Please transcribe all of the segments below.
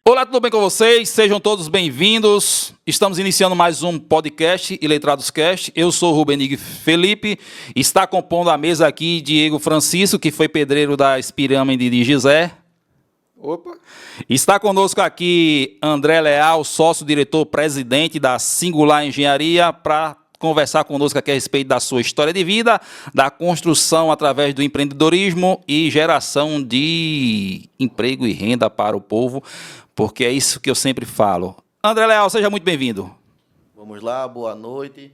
Olá, tudo bem com vocês? Sejam todos bem-vindos. Estamos iniciando mais um podcast Iletrados Cast. Eu sou o Rubenig Felipe. Está compondo a mesa aqui Diego Francisco, que foi pedreiro da Pirâmide de Gizé. Opa! Está conosco aqui André Leal, sócio-diretor-presidente da Singular Engenharia, para conversar conosco aqui a respeito da sua história de vida, da construção através do empreendedorismo e geração de emprego e renda para o povo, porque é isso que eu sempre falo. André Leal, seja muito bem-vindo. Vamos lá, boa noite.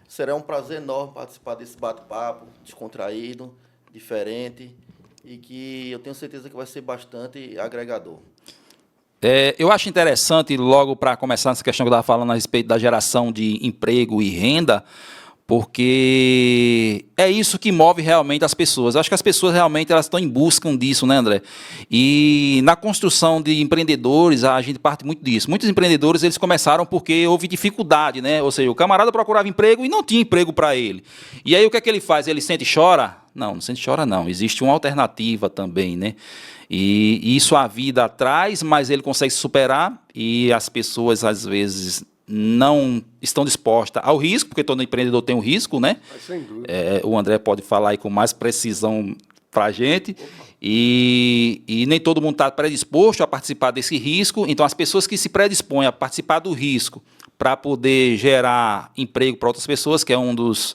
Será um prazer enorme participar desse bate-papo descontraído, diferente e que eu tenho certeza que vai ser bastante agregador. Eu acho interessante, logo para começar essa questão que eu estava falando a respeito da geração de emprego e renda, porque é isso que move realmente as pessoas. Eu acho que as pessoas realmente elas estão em busca disso, né, André? E na construção de empreendedores, a gente parte muito disso. Muitos empreendedores eles começaram porque houve dificuldade, né? Ou seja, o camarada procurava emprego e não tinha emprego para ele. E aí o que é que ele faz? Ele sente e chora? Não, não sente e chora não. Existe uma alternativa também, né? E isso a vida traz, mas ele consegue superar e as pessoas, às vezes, não estão dispostas ao risco, porque todo empreendedor tem um risco, né? Mas sem dúvida. O André pode falar aí com mais precisão para a gente. E nem todo mundo está predisposto a participar desse risco. Então, as pessoas que se predispõem a participar do risco para poder gerar emprego para outras pessoas, que é um dos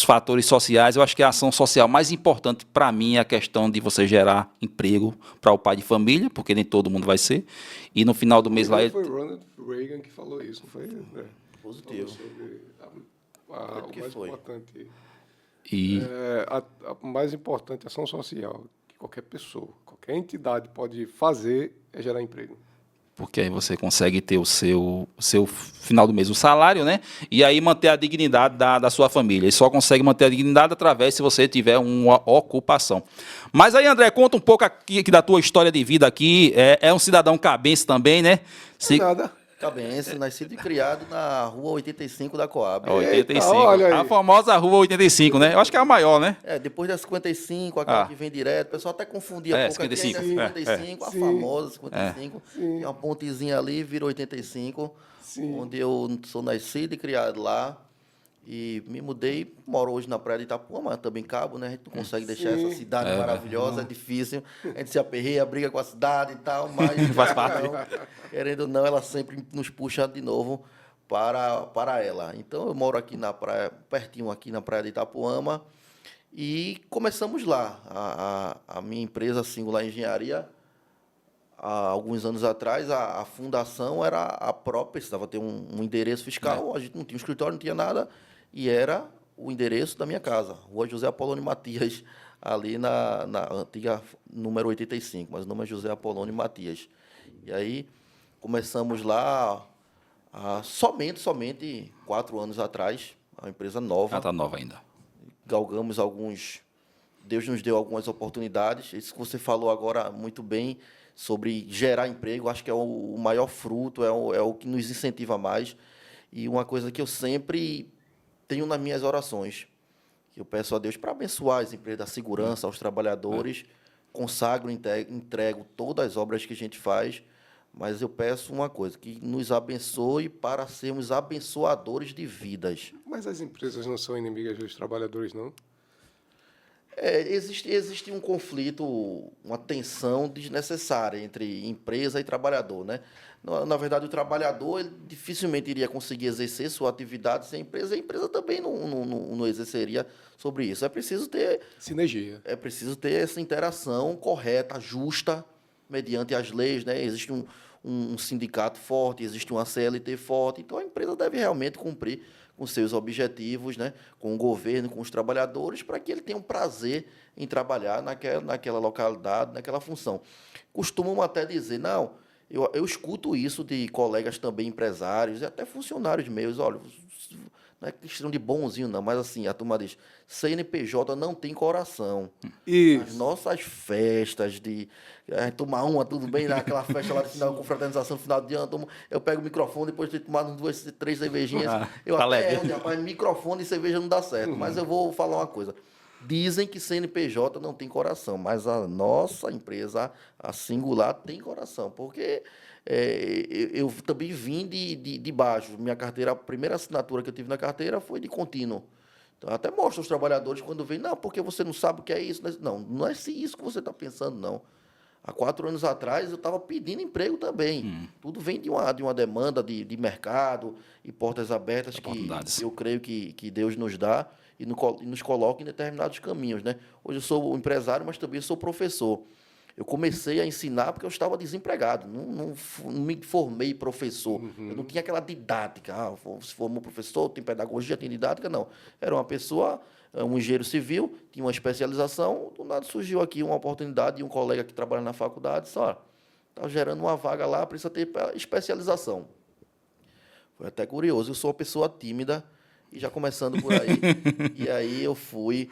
fatores sociais, eu acho que a ação social mais importante para mim é a questão de você gerar emprego para o pai de família, porque nem todo mundo vai ser. E no final do mês lá... Foi Ronald Reagan que falou isso, não foi? Positivo. Sobre o mais foi. importante. E... A mais importante ação social que qualquer pessoa, qualquer entidade pode fazer é gerar emprego. Porque aí você consegue ter o seu final do mês, o salário, né? E aí manter a dignidade da sua família. E só consegue manter a dignidade através se você tiver uma ocupação. Mas aí, André, conta um pouco aqui da tua história de vida aqui. É um cidadão cabense também, né? Nada. Cabense, nascido e criado na rua 85 da Coab. 85. Eita, olha aí. A famosa rua 85, né? Eu acho que é a maior, né? Depois da 55, aquela que vem direto, o pessoal até confundia um pouco 55, aqui, ainda é 55, a Sim. famosa 55. Sim. Tem uma pontezinha ali, virou 85, Sim. onde eu sou nascido e criado lá. E me mudei, moro hoje na praia de Itapuã, mas também Cabo, né? A gente não consegue deixar essa cidade maravilhosa, é difícil. A gente se aperreia, briga com a cidade e tal, mas Faz parte. querendo ou não, ela sempre nos puxa de novo para ela. Então, eu moro aqui na praia, pertinho aqui na praia de Itapuama, e começamos lá. A minha empresa Singular Engenharia, há alguns anos atrás, a fundação era a própria, precisava ter um endereço fiscal, a gente não tinha um escritório, não tinha nada, e era o endereço da minha casa, Rua José Apolônio Matias, ali na antiga número 85, mas o nome é José Apolônio Matias. E aí começamos lá somente 4 anos atrás, uma empresa nova. Está nova ainda. Galgamos Deus nos deu algumas oportunidades, isso que você falou agora muito bem, sobre gerar emprego, acho que é o maior fruto, é o que nos incentiva mais. E uma coisa que eu sempre tenho nas minhas orações, que eu peço a Deus para abençoar as empresas da segurança, aos trabalhadores, consagro, entrego todas as obras que a gente faz, mas eu peço uma coisa, que nos abençoe para sermos abençoadores de vidas. Mas as empresas não são inimigas dos trabalhadores, não? Existe um conflito, uma tensão desnecessária entre empresa e trabalhador, né? Na verdade, o trabalhador ele dificilmente iria conseguir exercer sua atividade sem a empresa também não exerceria sobre isso. É preciso ter sinergia. É preciso ter essa interação correta, justa, mediante as leis, né? Existe um sindicato forte, existe uma CLT forte, então a empresa deve realmente cumprir com seus objetivos, né, com o governo, com os trabalhadores, para que ele tenha um prazer em trabalhar naquela localidade, naquela função. Costumam até dizer, não, eu escuto isso de colegas também empresários e até funcionários meus, olha, não é questão de bonzinho não, mas assim, a turma diz, CNPJ não tem coração. Isso. As nossas festas de tomar uma, tudo bem, naquela festa lá de final, confraternização no final de ano, eu pego o microfone, depois de ter tomado 2, 3 cervejinhas, eu tá até leve. rapaz, microfone e cerveja não dá certo, mas eu vou falar uma coisa. Dizem que CNPJ não tem coração, mas a nossa empresa, a Singular, tem coração, porque eu também vim de baixo. Minha carteira, a primeira assinatura que eu tive na carteira foi de contínuo. Então, até mostro aos trabalhadores quando vêm, não, porque você não sabe o que é isso. Não, não é isso que você está pensando, não. Há 4 anos atrás, eu estava pedindo emprego também. Tudo vem de uma demanda de mercado e portas abertas que eu creio que Deus nos dá e nos coloca em determinados caminhos, né? Hoje eu sou empresário, mas também sou professor. Eu comecei a ensinar porque eu estava desempregado, não me formei professor. Eu não tinha aquela didática, se formou professor, tem pedagogia, tem didática, não. Era uma pessoa, um engenheiro civil, tinha uma especialização, do nada surgiu aqui uma oportunidade de um colega que trabalha na faculdade, disse, ó, está gerando uma vaga lá, precisa ter especialização. Foi até curioso, eu sou uma pessoa tímida, e já começando por aí, e aí eu fui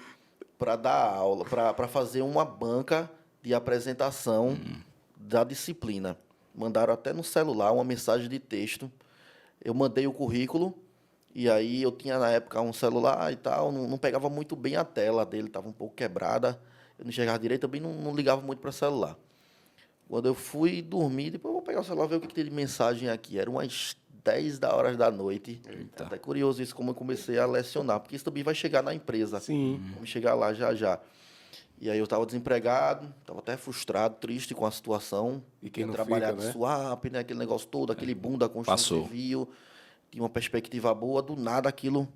para dar aula, para fazer uma banca de apresentação da disciplina. Mandaram até no celular uma mensagem de texto. Eu mandei o currículo, e aí eu tinha, na época, um celular e tal, não pegava muito bem a tela dele, estava um pouco quebrada, eu não enxergava direito, também não ligava muito para o celular. Quando eu fui dormir, depois eu vou pegar o celular e ver o que tem de mensagem aqui. Era umas 10 horas da noite. Eita. Até curioso isso, como eu comecei a lecionar, porque isso também vai chegar na empresa. Sim. Vamos chegar lá já. E aí eu estava desempregado, estava até frustrado, triste com a situação. E quem não trabalhado fica, né? swap, né? Aquele negócio todo, aquele boom da construção civil. Tinha uma perspectiva boa, do nada aquilo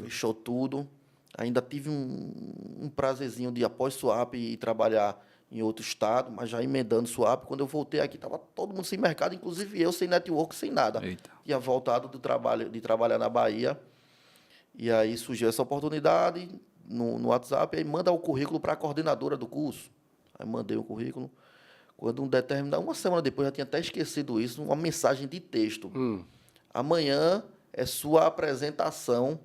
fechou tudo. Ainda tive um prazerzinho de após swap e trabalhar em outro estado, mas já emendando swap. Quando eu voltei aqui, estava todo mundo sem mercado, inclusive eu, sem network, sem nada. Eita. Tinha voltado de trabalhar na Bahia. E aí surgiu essa oportunidade no WhatsApp, aí manda o currículo para a coordenadora do curso. Aí mandei o currículo. Quando uma semana depois, já tinha até esquecido isso, uma mensagem de texto. Amanhã é sua apresentação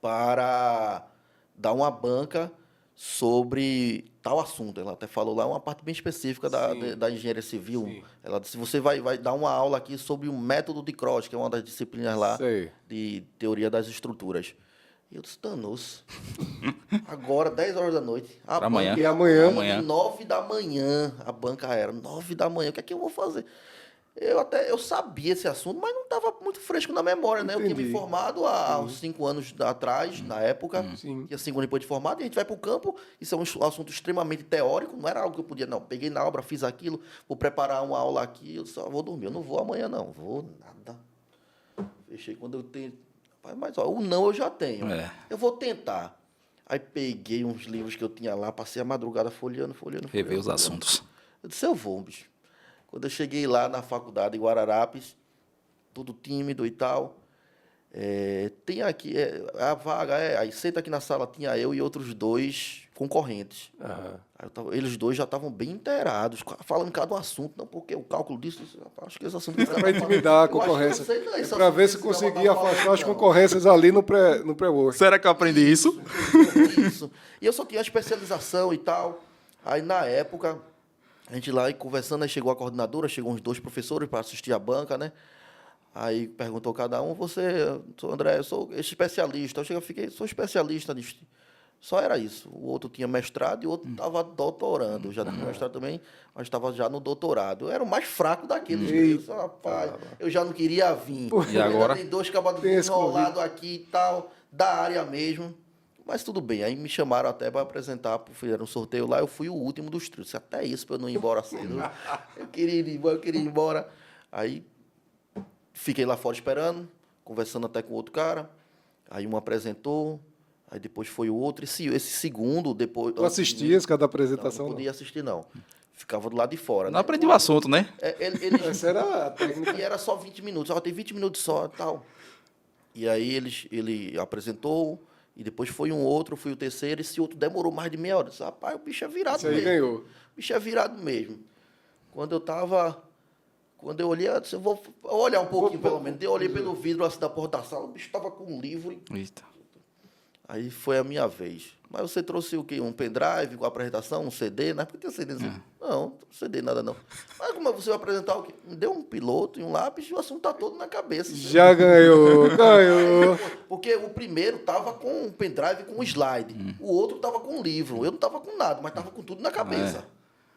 para dar uma banca sobre tal assunto. Ela até falou lá uma parte bem específica da engenharia civil. Sim. Ela disse, você vai dar uma aula aqui sobre o método de Cross, que é uma das disciplinas lá de teoria das estruturas. E eu disse, danou-se. Agora, 10 horas da noite. Amanhã. E amanhã? 9 da manhã, a banca era. 9 da manhã, o que é que eu vou fazer? Eu sabia esse assunto, mas não estava muito fresco na memória, né? Entendi. Eu tinha me formado há uns 5 anos atrás, na época. Tinha 5 anos depois de formado, e a gente vai para o campo. Isso é um assunto extremamente teórico, não era algo que eu podia, não. Peguei na obra, fiz aquilo, vou preparar uma aula aqui, eu só vou dormir. Eu não vou amanhã, não. Vou nada. Fechei quando eu tenho... Mas, ó, o não eu já tenho. Eu vou tentar. Aí peguei uns livros que eu tinha lá, passei a madrugada folheando. Rever os assuntos. Eu disse, eu vou, bicho. Quando eu cheguei lá na faculdade em Guararapes, tudo tímido e tal, tem aqui a vaga, aí senta aqui na sala, tinha eu e outros 2 concorrentes. Aí eles 2 já estavam bem inteirados, falando cada um assunto, não, porque o cálculo disso, acho que esse assunto... Para intimidar a concorrência. Para ver se conseguia afastar as concorrências ali no pré-work. Será que eu aprendi isso? Isso. E eu só tinha a especialização e tal. Aí, na época... A gente lá conversando, aí chegou a coordenadora, chegou uns 2 professores para assistir a banca, né? Aí perguntou cada um, sou André, eu sou especialista. Sou especialista nisso. Só era isso. O outro tinha mestrado e o outro estava doutorando. Eu já tinha mestrado também, mas estava já no doutorado. Eu era o mais fraco daqueles. Rapaz, eu já não queria vir. E agora? Tem 2 acabados enrolados aqui e tal, da área mesmo. Mas tudo bem, aí me chamaram até para apresentar, fizeram um sorteio lá, eu fui o último dos trilhos. Até isso para eu não ir embora cedo. Eu queria ir embora. Aí fiquei lá fora esperando, conversando até com outro cara. Aí um apresentou, aí depois foi o outro. Esse segundo, depois... Tu assistias cada apresentação? Não podia assistir, não. Ficava do lado de fora. Não aprendi o assunto, né? Essa era a técnica. E era só 20 minutos, só tem 20 minutos só e tal. E aí ele apresentou... E depois foi um outro, fui o terceiro, esse outro demorou mais de meia hora. Eu disse, rapaz, o bicho é virado Esse aí mesmo. ganhou. O bicho é virado mesmo. Quando eu olhei, eu disse, eu vou olhar um pouquinho, pelo menos. Eu olhei pelo vidro assim, da porta da sala, o bicho estava com um livro. Eita. Aí foi a minha vez. Mas você trouxe o quê? Um pendrive com a apresentação, um CD? Não é porque tem CD. Não, CD nada não. Mas como você vai apresentar o quê? Me deu um piloto e um lápis e o assunto tá todo na cabeça. Já ganhou. Porque o primeiro tava com um pendrive com um slide. O outro tava com um livro. Eu não tava com nada, mas tava com tudo na cabeça.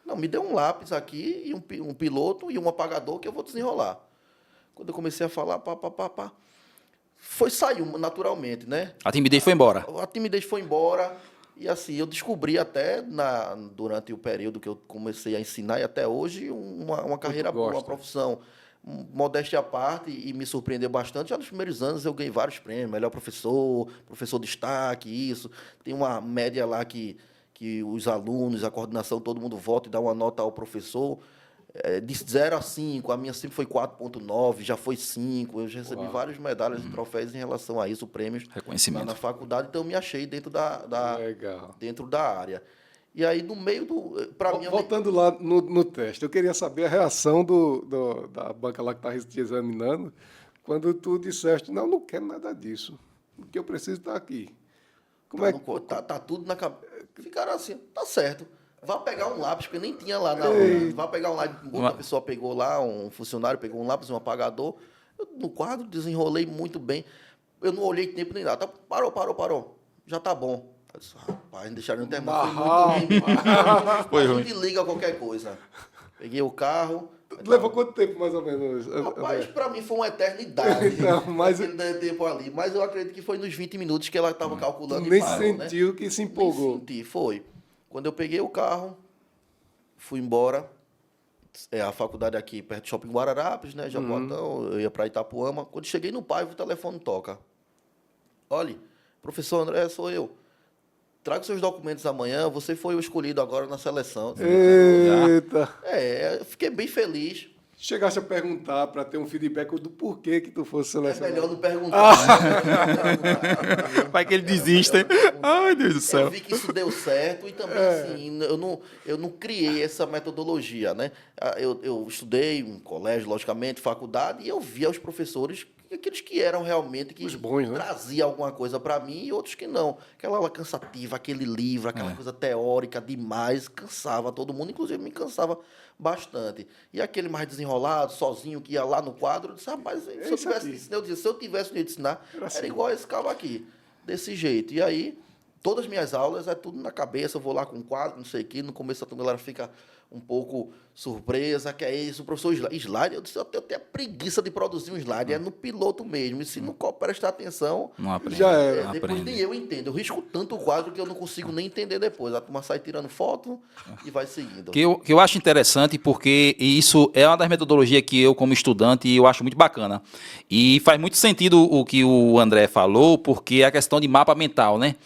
Não, me deu um lápis aqui e um piloto e um apagador que eu vou desenrolar. Quando eu comecei a falar, saiu naturalmente, né? A timidez foi embora. A timidez foi embora e assim, eu descobri até durante o período que eu comecei a ensinar e até hoje uma carreira boa, uma profissão. Modéstia à parte, e me surpreendeu bastante. Já nos primeiros anos eu ganhei vários prêmios, melhor professor, professor destaque, isso. Tem uma média lá que os alunos, a coordenação, todo mundo vota e dá uma nota ao professor. De 0 a 5, a minha sempre foi 4,9, já foi 5. Eu já recebi várias medalhas e troféus em relação a isso, prêmios Reconhecimento. na faculdade, então eu me achei dentro Legal. dentro da área. E aí, no meio do... Pra mim, Voltando lá no teste, eu queria saber a reação da banca lá que estava te examinando, quando tu disseste, não quero nada disso, porque eu preciso estar aqui. Como é que... Tá tudo na cabeça. Ficaram assim, tá certo. Vá pegar um lápis, porque nem tinha lá na Vá pegar um lápis. Outra pessoa pegou lá, um funcionário pegou um lápis, um apagador. Eu, no quadro, desenrolei muito bem. Eu não olhei tempo nem nada. Tá, parou. Já tá bom. Eu disse, rapaz, não deixaram eu terminar. Foi ruim. A gente liga qualquer coisa. Peguei o carro. Levou quanto tempo, mais ou menos? Rapaz, para mim foi uma eternidade. Aquele tempo ali. Mas eu acredito que foi nos 20 minutos que ela estava calculando nem e parou, sentiu, né? que se empolgou. Nem senti, foi. Quando eu peguei o carro, fui embora. A faculdade aqui perto do Shopping Guararapes, né? Jaboatão, eu ia para Itapuama. Quando cheguei no Paiva, o telefone toca. Olha, professor André, sou eu. Traga seus documentos amanhã, você foi o escolhido agora na seleção. Eita! Eu fiquei bem feliz. Chegasse a perguntar para ter um feedback do porquê que tu fosse selecionado. É melhor não perguntar. Vai que ele desista. Ai, Deus do céu. Eu vi que isso deu certo e também, assim, eu não criei essa metodologia, né? Eu estudei em colégio, logicamente, faculdade, e eu via os professores, aqueles que eram realmente, que os bons, né? traziam alguma coisa para mim e outros que não. Aquela aula cansativa, aquele livro, aquela coisa teórica demais, cansava todo mundo, inclusive me cansava bastante. E aquele mais desenrolado, sozinho, que ia lá no quadro, eu disse, rapaz, se eu tivesse de ensinar, era igual esse cabo aqui, desse jeito. E aí, todas as minhas aulas é tudo na cabeça, eu vou lá com um quadro, não sei o quê, no começo a galera fica um pouco surpresa, que é isso, o professor slide, eu disse, eu tenho preguiça de produzir um slide, é no piloto mesmo, e se não prestar atenção, Não aprende. Já era. depois nem eu entendo, eu risco tanto o quadro que eu não consigo nem entender depois, a turma sai tirando foto e vai seguindo. Que eu acho interessante, porque isso é uma das metodologias que eu, como estudante, eu acho muito bacana. E faz muito sentido o que o André falou, porque é a questão de mapa mental, né?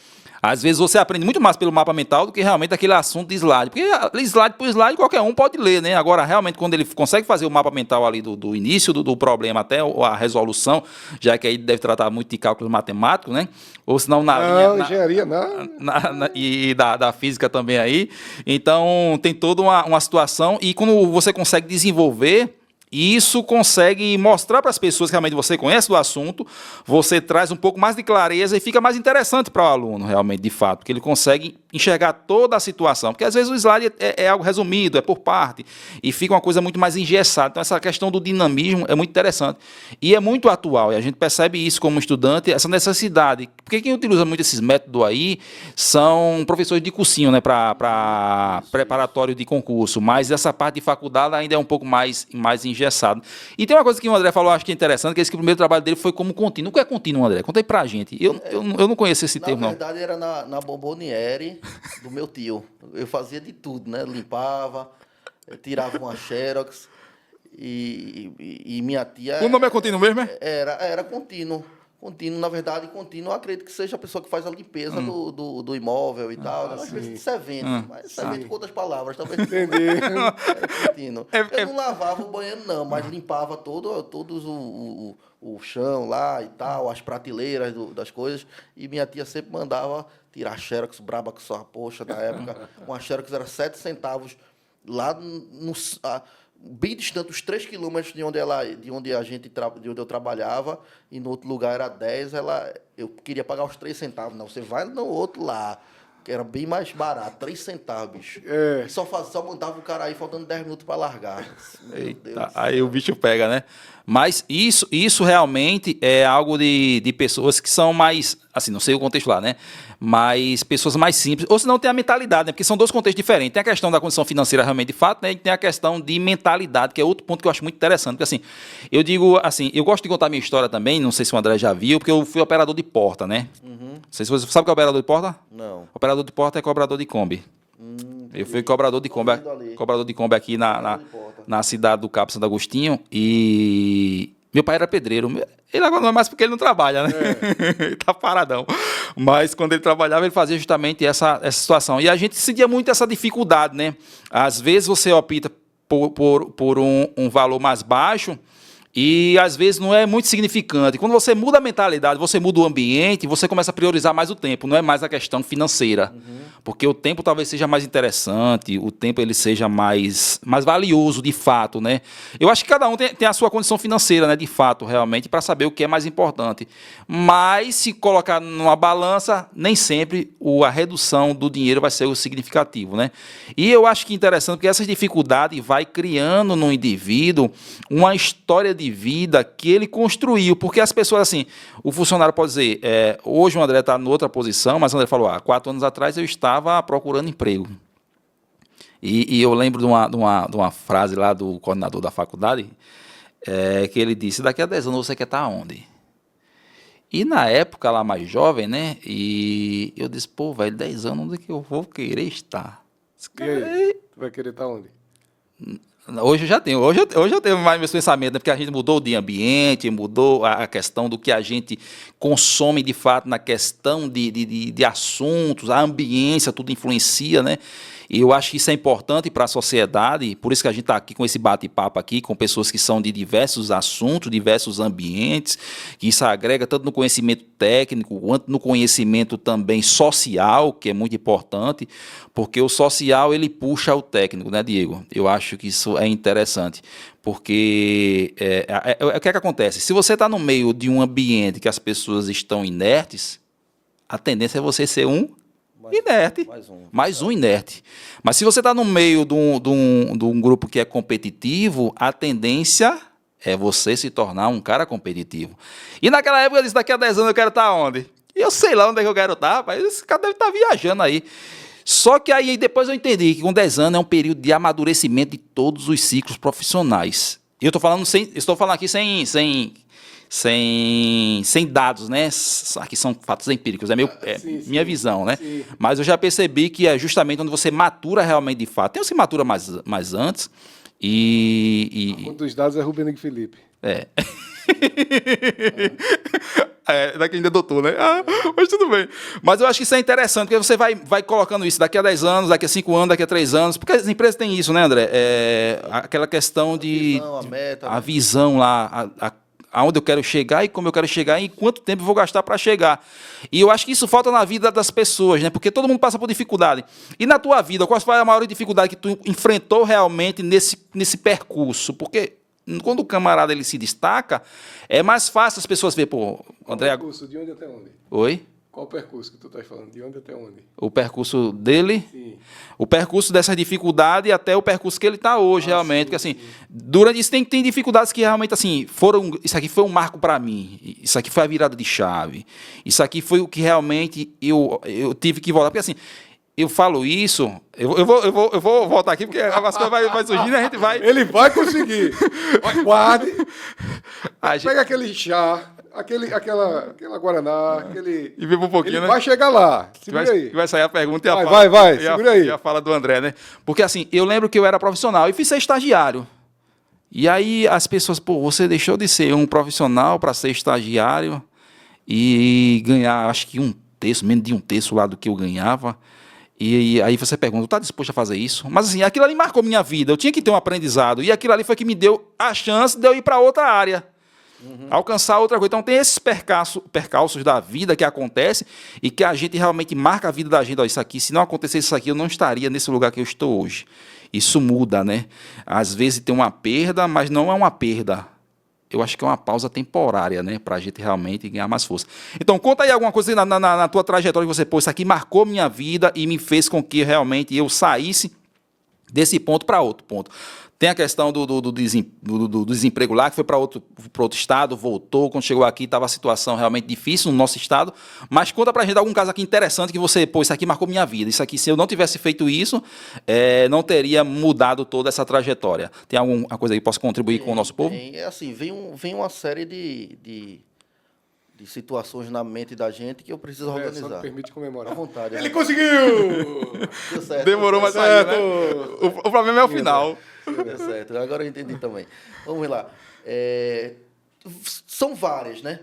Às vezes você aprende muito mais pelo mapa mental do que realmente aquele assunto de slide. Porque slide por slide qualquer um pode ler, né? Agora, realmente, quando ele consegue fazer o mapa mental ali do início do problema até a resolução, já que aí deve tratar muito de cálculos matemáticos, né? Ou senão engenharia não. E da física também aí. Então, tem toda uma situação. E quando você consegue desenvolver... E isso consegue mostrar para as pessoas que realmente você conhece do assunto, você traz um pouco mais de clareza e fica mais interessante para o aluno, realmente, de fato, porque ele consegue enxergar toda a situação. Porque às vezes o slide é algo resumido, é por parte, e fica uma coisa muito mais engessada. Então, essa questão do dinamismo é muito interessante. E é muito atual, e a gente percebe isso como estudante, essa necessidade. Porque quem utiliza muito esses métodos aí são professores de cursinho, né, para preparatório de concurso, mas essa parte de faculdade ainda é um pouco mais engessado. E tem uma coisa que o André falou, acho que é interessante, que esse que o primeiro trabalho dele foi como contínuo. O que é contínuo, André? Conta aí pra gente. Eu não conheço esse termo, não. Na verdade, era na bomboniere do meu tio. Eu fazia de tudo, né? Limpava, tirava uma xerox e minha tia... O nome é contínuo mesmo, é? Era contínuo. Contínuo, na verdade, contínuo, eu acredito que seja a pessoa que faz a limpeza do imóvel e tal. Às vezes de servente, mas servente com outras palavras, talvez. Entendi. Contínuo. Eu não lavava o banheiro, não, mas limpava todos o chão lá e tal, as prateleiras das coisas. E minha tia sempre mandava tirar xerox, braba com sua poxa da época. Uma xerox era 7 centavos lá bem distante, uns 3 quilômetros de onde eu trabalhava, e no outro lugar era 10, eu queria pagar os 3 centavos. Não, você vai no outro lá, que era bem mais barato, 3 centavos, bicho. E só mandava o cara aí faltando 10 minutos para largar. Meu Deus. Aí o bicho pega, né? Mas isso realmente é algo de pessoas que são mais, assim, não sei o contexto lá, né? Mas pessoas mais simples, ou se não tem a mentalidade, né? Porque são dois contextos diferentes. Tem a questão da condição financeira realmente de fato, né? E tem a questão de mentalidade, que é outro ponto que eu acho muito interessante. Porque assim, eu digo assim, eu gosto de contar minha história também, não sei se o André já viu, porque eu fui operador de porta, né? Não sei se você sabe o que é operador de porta? Não. Operador de porta é cobrador de Kombi. Eu fui cobrador de Kombi aqui na cidade do Cabo Santo Agostinho, e meu pai era pedreiro. Ele agora não é mais porque ele não trabalha, né? Ele tá paradão. Mas quando ele trabalhava, ele fazia justamente essa situação. E a gente sentia muito essa dificuldade, né? Às vezes você opta por um valor mais baixo, e às vezes não é muito significante. Quando você muda a mentalidade, você muda o ambiente, você começa a priorizar mais o tempo, não é mais a questão financeira. Porque o tempo talvez seja mais interessante, o tempo ele seja mais valioso de fato, né? Eu acho que cada um tem a sua condição financeira, né, de fato, realmente, para saber o que é mais importante. Mas se colocar numa balança, nem sempre a redução do dinheiro vai ser o significativo, né? E eu acho que é interessante porque essas dificuldades vai criando no indivíduo uma história de vida que ele construiu, porque as pessoas, assim, o funcionário pode dizer, hoje o André está em outra posição, mas o André falou, 4 anos atrás eu estava procurando emprego. E eu lembro de uma frase lá do coordenador da faculdade, que ele disse, daqui a 10 anos você quer estar onde? E na época, lá mais jovem, né, e eu disse, pô, velho, 10 anos, onde é que eu vou querer estar? E aí, tu vai querer estar onde? Hoje eu já tenho mais meus pensamentos, né? Porque a gente mudou de ambiente, mudou a questão do que a gente consome de fato na questão de assuntos, a ambiência, tudo influencia, né? E eu acho que isso é importante para a sociedade, por isso que a gente está aqui com esse bate-papo aqui, com pessoas que são de diversos assuntos, diversos ambientes, que isso agrega tanto no conhecimento técnico, quanto no conhecimento também social, que é muito importante, porque o social, ele puxa o técnico, né, Diego? Eu acho que isso é interessante, porque o que é que acontece? Se você está no meio de um ambiente que as pessoas estão inertes, a tendência é você ser um inerte. Mais um inerte. Mas se você está no meio de um grupo que é competitivo, a tendência é você se tornar um cara competitivo. E naquela época eu disse, daqui a 10 anos eu quero estar onde? E eu sei lá onde é que eu quero estar, mas esse cara deve estar viajando aí. Só que aí depois eu entendi que com 10 anos é um período de amadurecimento de todos os ciclos profissionais. E eu estou falando aqui sem dados, né? Aqui são fatos empíricos, minha visão, né? Sim. Mas eu já percebi que é justamente onde você matura realmente de fato. Tem um que matura mais antes Um dos dados é Rubem Felipe. Daqui ainda é doutor, né? Mas tudo bem. Mas eu acho que isso é interessante, porque você vai colocando isso daqui a 10 anos, daqui a 5 anos, daqui a 3 anos, porque as empresas têm isso, né, André? Aquela questão de... A meta, a visão lá, aonde eu quero chegar e como eu quero chegar e quanto tempo eu vou gastar para chegar. E eu acho que isso falta na vida das pessoas, né? Porque todo mundo passa por dificuldade. E na tua vida, qual foi a maior dificuldade que tu enfrentou realmente nesse percurso? Porque quando o camarada ele se destaca, é mais fácil as pessoas verem, pô, André... Qual o percurso? De onde até onde? Oi? Qual o percurso que tu estás falando? De onde até onde? O percurso dele? Sim. O percurso dessa dificuldade até o percurso que ele está hoje, realmente. Porque, assim, durante isso tem dificuldades que realmente, assim, isso aqui foi um marco para mim. Isso aqui foi a virada de chave. Isso aqui foi o que realmente eu tive que voltar. Porque, assim, eu falo isso... Eu vou voltar aqui, porque as coisas vai surgindo e a gente vai... Ele vai conseguir. Guarde. Pega aquele chá... Aquela Guaraná, E viva um pouquinho, ele né? vai chegar lá. Segura aí. Que vai sair a pergunta e a fala. Vai, segura aí. E a fala do André, né? Porque, assim, eu lembro que eu era profissional e fiz ser estagiário. E aí as pessoas, pô, você deixou de ser um profissional para ser estagiário e ganhar, acho que menos de um terço lá do que eu ganhava. E aí você pergunta, está disposto a fazer isso? Mas, assim, aquilo ali marcou minha vida. Eu tinha que ter um aprendizado. E aquilo ali foi que me deu a chance de eu ir para outra área. Alcançar outra coisa. Então tem esses percalços da vida que acontecem e que a gente realmente marca a vida da gente. Ó, isso aqui, se não acontecesse isso aqui, eu não estaria nesse lugar que eu estou hoje. isso muda, né? Às vezes tem uma perda, mas não é uma perda. Eu acho que é uma pausa temporária, né? Para a gente realmente ganhar mais força. Então, conta aí alguma coisa na tua trajetória que você, pô, isso aqui marcou minha vida e me fez com que realmente eu saísse desse ponto para outro ponto. Tem a questão do desemprego lá, que foi para outro estado, voltou, quando chegou aqui estava a situação realmente difícil no nosso estado, mas conta para a gente algum caso aqui interessante que você, pô, isso aqui marcou minha vida, isso aqui, se eu não tivesse feito isso, não teria mudado toda essa trajetória. Tem alguma coisa aí que possa contribuir com o nosso povo? É assim, vem uma série de situações na mente da gente que eu preciso Só organizar. me permite comemorar. À vontade. Ele conseguiu! Deu certo. Demorou, mas saiu, né? O problema é o final. Deu certo. Agora eu entendi também. Vamos lá. São várias, né?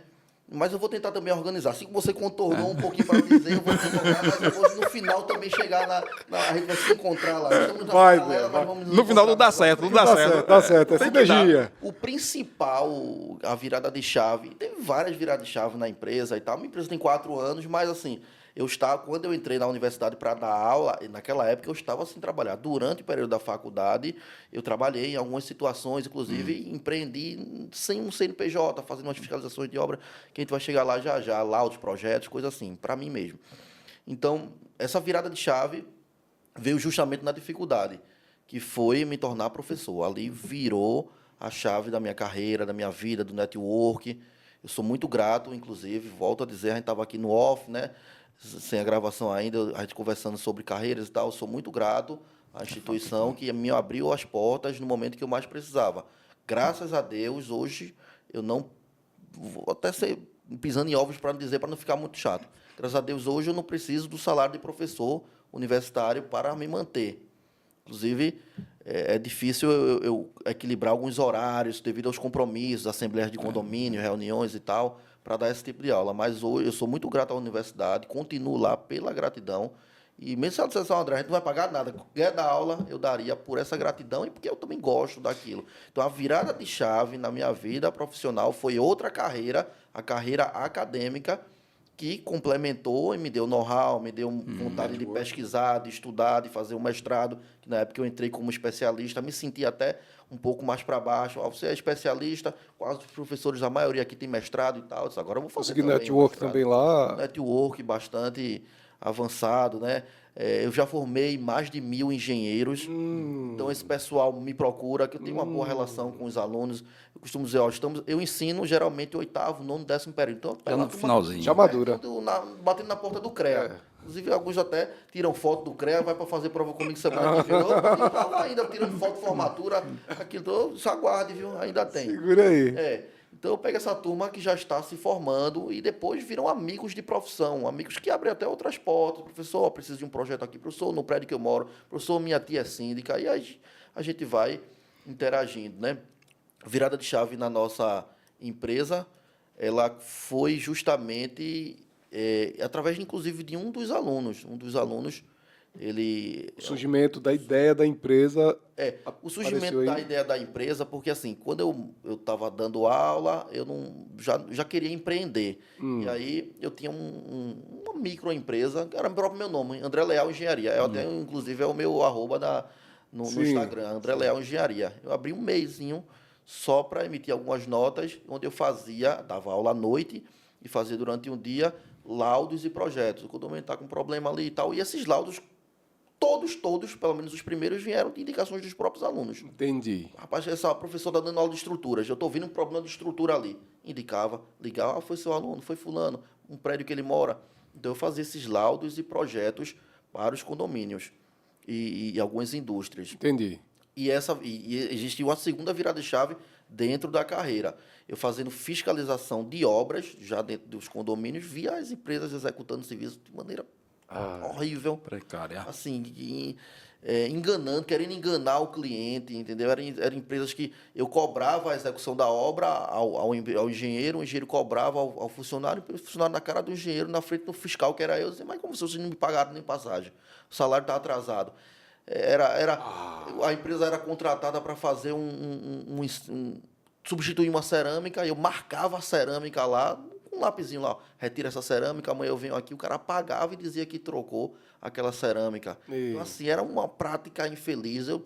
Mas eu vou tentar também organizar. Assim como você contornou um pouquinho para dizer, eu vou contornar, mas depois no final também chegar a gente vai se encontrar lá. Vai, Mas vamos No final não dá certo, não dá certo. Tá certo, é sinergia. O principal, a virada de chave, teve várias viradas de chave na empresa e tal. Minha empresa tem 4 anos, mas assim, quando eu entrei na universidade para dar aula, naquela época eu estava sem trabalhar. Durante o período da faculdade, eu trabalhei em algumas situações, inclusive empreendi sem um CNPJ, fazendo umas fiscalizações de obra, que a gente vai chegar lá já, laudos, projetos, coisas assim, para mim mesmo. Então, essa virada de chave veio justamente na dificuldade, que foi me tornar professor. Ali virou a chave da minha carreira, da minha vida, do network. Eu sou muito grato, inclusive, volto a dizer, a gente estava aqui no off, né? Sem a gravação ainda, a gente conversando sobre carreiras e tal, eu sou muito grato à instituição que me abriu as portas no momento que eu mais precisava. Graças a Deus, hoje, eu não vou até ser pisando em ovos para dizer, para não ficar muito chato. Graças a Deus, hoje eu não preciso do salário de professor universitário para me manter. Inclusive, é difícil eu equilibrar alguns horários devido aos compromissos, assembleias de condomínio, reuniões e tal, para dar esse tipo de aula. Mas hoje eu sou muito grato à universidade, continuo lá pela gratidão. E mesmo se ela dissesse, André, a gente não vai pagar nada, quer dar aula, eu daria por essa gratidão e porque eu também gosto daquilo. Então, a virada de chave na minha vida profissional foi outra carreira, a carreira acadêmica, que complementou e me deu know-how, me deu vontade de pesquisar, de estudar, de fazer um mestrado, que na época eu entrei como especialista, me senti até um pouco mais para baixo. Você é especialista, quase os professores, a maioria aqui tem mestrado e tal. Eu disse, agora eu vou fazer Consegui também network mestrado. também lá. Network bastante avançado, né? Eu já formei mais de 1000 engenheiros, então esse pessoal me procura, que eu tenho uma boa relação com os alunos. Eu costumo dizer, eu ensino geralmente 8º, 9º, 10º período. Então, Já no finalzinho. Já madura. Batendo na porta do CREA. Inclusive, alguns até tiram foto do CREA, vai para fazer prova comigo semana que vem. Eu estava ainda tirando foto de formatura, aquilo, só aguarde, viu? Ainda tem. Segura aí. Então, eu pego essa turma que já está se formando e depois viram amigos de profissão, amigos que abrem até outras portas. Professor, preciso de um projeto aqui. Professor, no prédio que eu moro. Professor, minha tia é síndica. E aí a gente vai interagindo, né? Virada de chave na nossa empresa, ela foi justamente através, inclusive, de um dos alunos. Um dos alunos, ele... O surgimento da ideia da empresa. O surgimento da ideia da empresa, porque assim, quando eu estava dando aula, eu já queria empreender. E aí eu tinha uma microempresa, que era o próprio meu nome, André Leal Engenharia. Eu até, inclusive, é o meu arroba no Instagram, André Leal Engenharia. Eu abri um mêsinho só para emitir algumas notas, onde eu dava aula à noite e fazia durante um dia laudos e projetos. O condomínio está com problema ali e tal. E esses laudos, todos, pelo menos os primeiros, vieram de indicações dos próprios alunos. Entendi. Rapaz, essa professora está dando aula de estruturas, eu estou vendo um problema de estrutura ali. Indicava, ligava, foi seu aluno, foi fulano, um prédio que ele mora. Então, eu fazia esses laudos e projetos para os condomínios e algumas indústrias. Entendi. E existiu uma segunda virada de chave dentro da carreira. Eu fazendo fiscalização de obras, já dentro dos condomínios, via as empresas executando serviços de maneira horrível. Precária. Assim, querendo enganar o cliente, entendeu? Eram empresas que eu cobrava a execução da obra ao engenheiro, o engenheiro cobrava ao funcionário, o funcionário na cara do engenheiro, na frente do fiscal, que era eu, dizia, mas como se vocês não me pagaram nem passagem? O salário está atrasado. A empresa era contratada para fazer substituir uma cerâmica, eu marcava a cerâmica lá, um lapisinho lá, ó, retira essa cerâmica, amanhã eu venho aqui, o cara apagava e dizia que trocou aquela cerâmica. Então, assim, era uma prática infeliz. Eu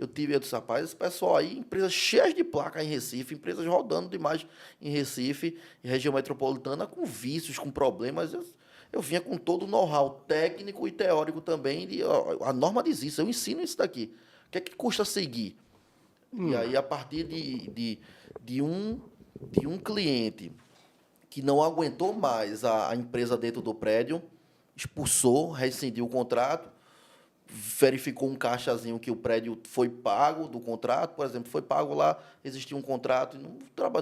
disse, rapaz, esse pessoal aí, empresas cheias de placa em Recife, empresas rodando demais em Recife, em região metropolitana, com vícios, com problemas. Eu vinha com todo o know-how técnico e teórico também. A norma diz isso, eu ensino isso daqui. O que é que custa seguir? E aí, a partir de um cliente que não aguentou mais a empresa dentro do prédio, expulsou, rescindiu o contrato, verificou um caixazinho que o prédio foi pago do contrato, por exemplo, foi pago lá, existia um contrato,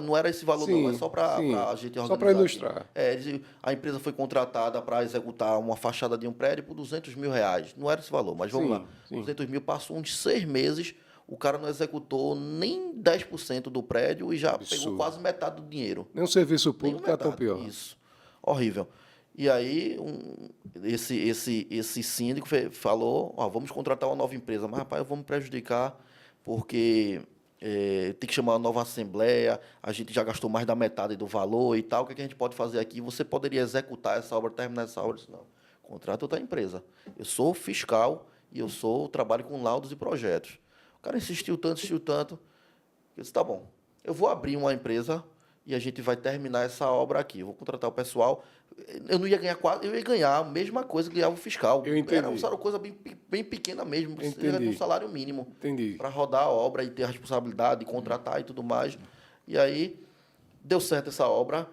não era esse valor, Sim, não, é só para sim. a gente organizar. Só para ilustrar. A empresa foi contratada para executar uma fachada de um prédio por R$200 mil. Não era esse valor, mas vamos lá. Sim. 200 mil, passou uns 6 meses, o cara não executou nem 10% do prédio e já pegou quase metade do dinheiro. Nem o serviço público é tão pior. Isso, horrível. E aí, esse síndico falou, vamos contratar uma nova empresa, mas, rapaz, vamos prejudicar, porque tem que chamar uma nova assembleia, a gente já gastou mais da metade do valor e tal, o que a gente pode fazer aqui? Você poderia executar essa obra, terminar essa obra? Eu disse, não, contrata outra empresa. Eu sou fiscal e trabalho com laudos e projetos. O cara insistiu tanto, eu disse, tá bom, eu vou abrir uma empresa e a gente vai terminar essa obra aqui. Eu vou contratar o pessoal. Eu não ia ganhar eu ia ganhar a mesma coisa que ganhava o fiscal. Eu entendi. Era uma coisa bem pequena mesmo, precisa de um salário mínimo para rodar a obra e ter a responsabilidade de contratar e tudo mais. E aí deu certo essa obra,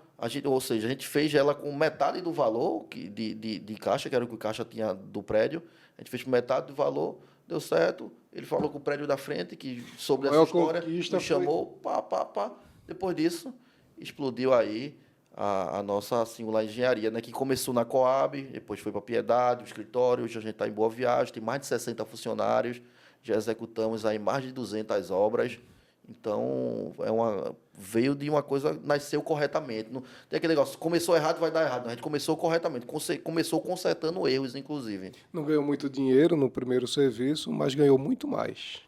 ou seja, a gente fez ela com metade do valor de caixa, que era o que o caixa tinha do prédio. A gente fez com metade do valor, deu certo. Ele falou com o prédio da frente, que soube dessa história, me chamou, pá. Depois disso, explodiu aí a nossa singular engenharia, né, que começou na Coab, depois foi para Piedade, o escritório, hoje a gente está em Boa Viagem, tem mais de 60 funcionários, já executamos aí mais de 200 obras. Então, veio de uma coisa, nasceu corretamente. Não tem aquele negócio, começou errado, vai dar errado. A gente começou corretamente, começou consertando erros, inclusive. Não ganhou muito dinheiro no primeiro serviço, mas ganhou muito mais.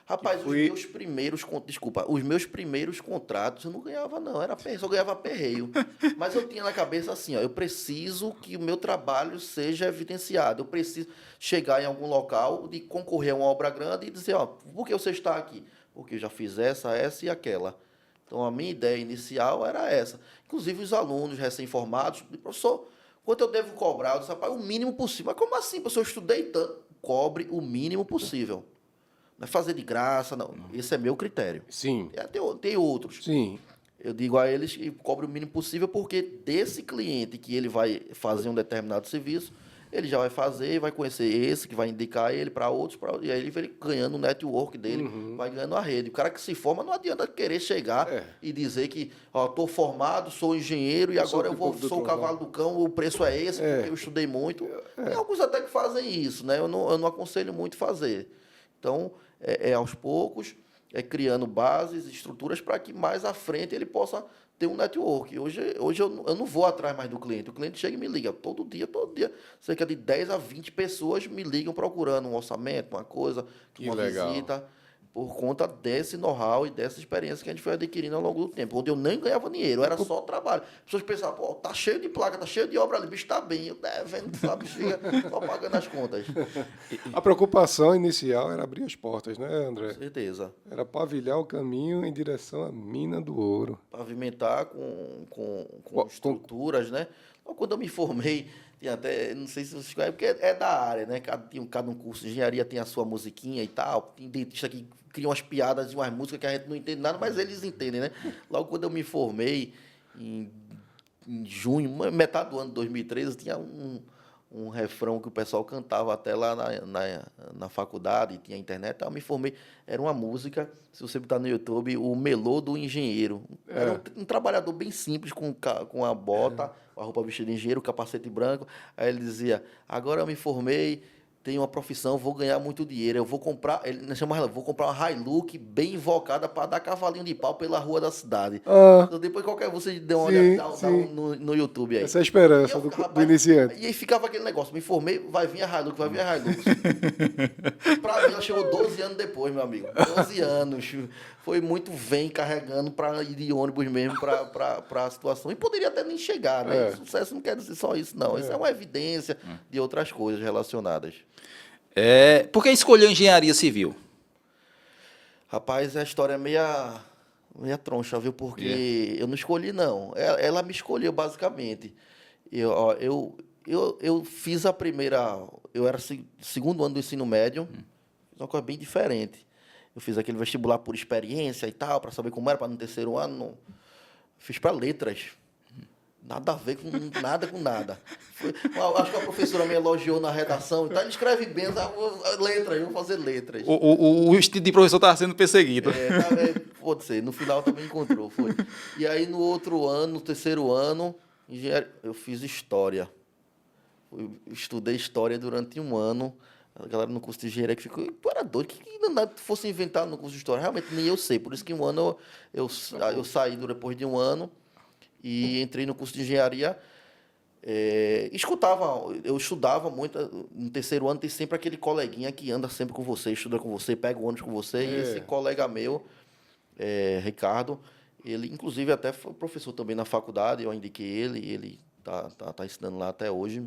Rapaz, os meus primeiros contratos eu não ganhava, não. Só ganhava perreio. Mas eu tinha na cabeça assim, eu preciso que o meu trabalho seja evidenciado. Eu preciso chegar em algum local, de concorrer a uma obra grande e dizer, por que você está aqui? Porque eu já fiz essa e aquela. Então, a minha ideia inicial era essa. Inclusive, os alunos recém-formados, professor, quanto eu devo cobrar? Eu disse, rapaz, o mínimo possível. Mas como assim, professor? Eu estudei tanto. Cobre o mínimo possível. Não é fazer de graça, não. Esse é meu critério. Sim. Tem outros. Sim. Eu digo a eles que cobre o mínimo possível, porque desse cliente que ele vai fazer um determinado serviço, ele já vai fazer, vai conhecer esse, que vai indicar ele para outros, e aí ele vai ganhando o network dele, vai ganhando a rede. O cara que se forma, não adianta querer chegar e dizer que estou formado, sou engenheiro, e agora sou o cavalo do cão, o preço é esse, porque eu estudei muito. Tem alguns até que fazem isso, né? Eu não aconselho muito fazer. Então, aos poucos, criando bases, estruturas para que mais à frente ele possa ter um network. Hoje eu não vou atrás mais do cliente. O cliente chega e me liga todo dia. Cerca de 10 a 20 pessoas me ligam procurando um orçamento, uma coisa, uma visita, por conta desse know-how e dessa experiência que a gente foi adquirindo ao longo do tempo, onde eu nem ganhava dinheiro, era só trabalho. As pessoas pensavam, tá cheio de placa, tá cheio de obra ali, bicho, tá bem, eu devendo, sabe, chega só pagando as contas. A preocupação inicial era abrir as portas, né, André? Com certeza. Era pavilhar o caminho em direção à mina do ouro. Pavimentar com estruturas, né? Quando eu me formei, tinha até, não sei se vocês conhecem, porque é da área, né? Cada um curso de engenharia tem a sua musiquinha e tal. Tem dentista que cria umas piadas e umas músicas que a gente não entende nada, mas eles entendem, né? Logo quando eu me formei, em junho, metade do ano de 2013, tinha um refrão que o pessoal cantava até lá na faculdade, tinha internet, eu me formei, era uma música, se você botar no YouTube, o Melô do Engenheiro. Era um trabalhador bem simples, com a bota, a roupa vestida de engenheiro, o capacete branco, aí ele dizia, agora eu me formei, tenho uma profissão, vou ganhar muito dinheiro, eu vou comprar, vou comprar uma Hilux bem invocada para dar cavalinho de pau pela rua da cidade. Então, depois você dê uma olhada no YouTube aí. Essa é a esperança do iniciante. E aí ficava aquele negócio, me formei, vai vir a Hilux. Para mim, ela chegou 12 anos depois, meu amigo. 12 anos. Foi muito vem carregando para ir de ônibus mesmo para a situação. E poderia até nem chegar, né? Sucesso não quer dizer só isso, não. Isso é uma evidência de outras coisas relacionadas. Por que escolheu engenharia civil? Rapaz, a história é meia troncha, viu? Porque eu não escolhi, não. Ela me escolheu, basicamente. Eu fiz a primeira... Eu era segundo ano do ensino médio, fiz uma coisa bem diferente. Eu fiz aquele vestibular por experiência e tal, para saber como era, para no terceiro ano. Fiz para letras. Nada a ver com nada. Acho que a professora me elogiou na redação. Então, ele escreve bem, letras, eu vou fazer letras. O estilo de professor estava sendo perseguido. Pode ser, no final também encontrou. Foi. E aí, no outro ano, no terceiro ano, eu fiz História. Eu estudei História durante um ano. A galera no curso de engenharia que ficou, tu era doido, que nada fosse inventado no curso de História. Realmente, nem eu sei. Por isso que um ano eu saí depois de um ano e entrei no curso de engenharia. Eu estudava muito. No terceiro ano tem sempre aquele coleguinha que anda sempre com você, estuda com você, pega o ônibus com você. E esse colega meu, Ricardo, ele inclusive até foi professor também na faculdade, eu indiquei ele tá ensinando lá até hoje.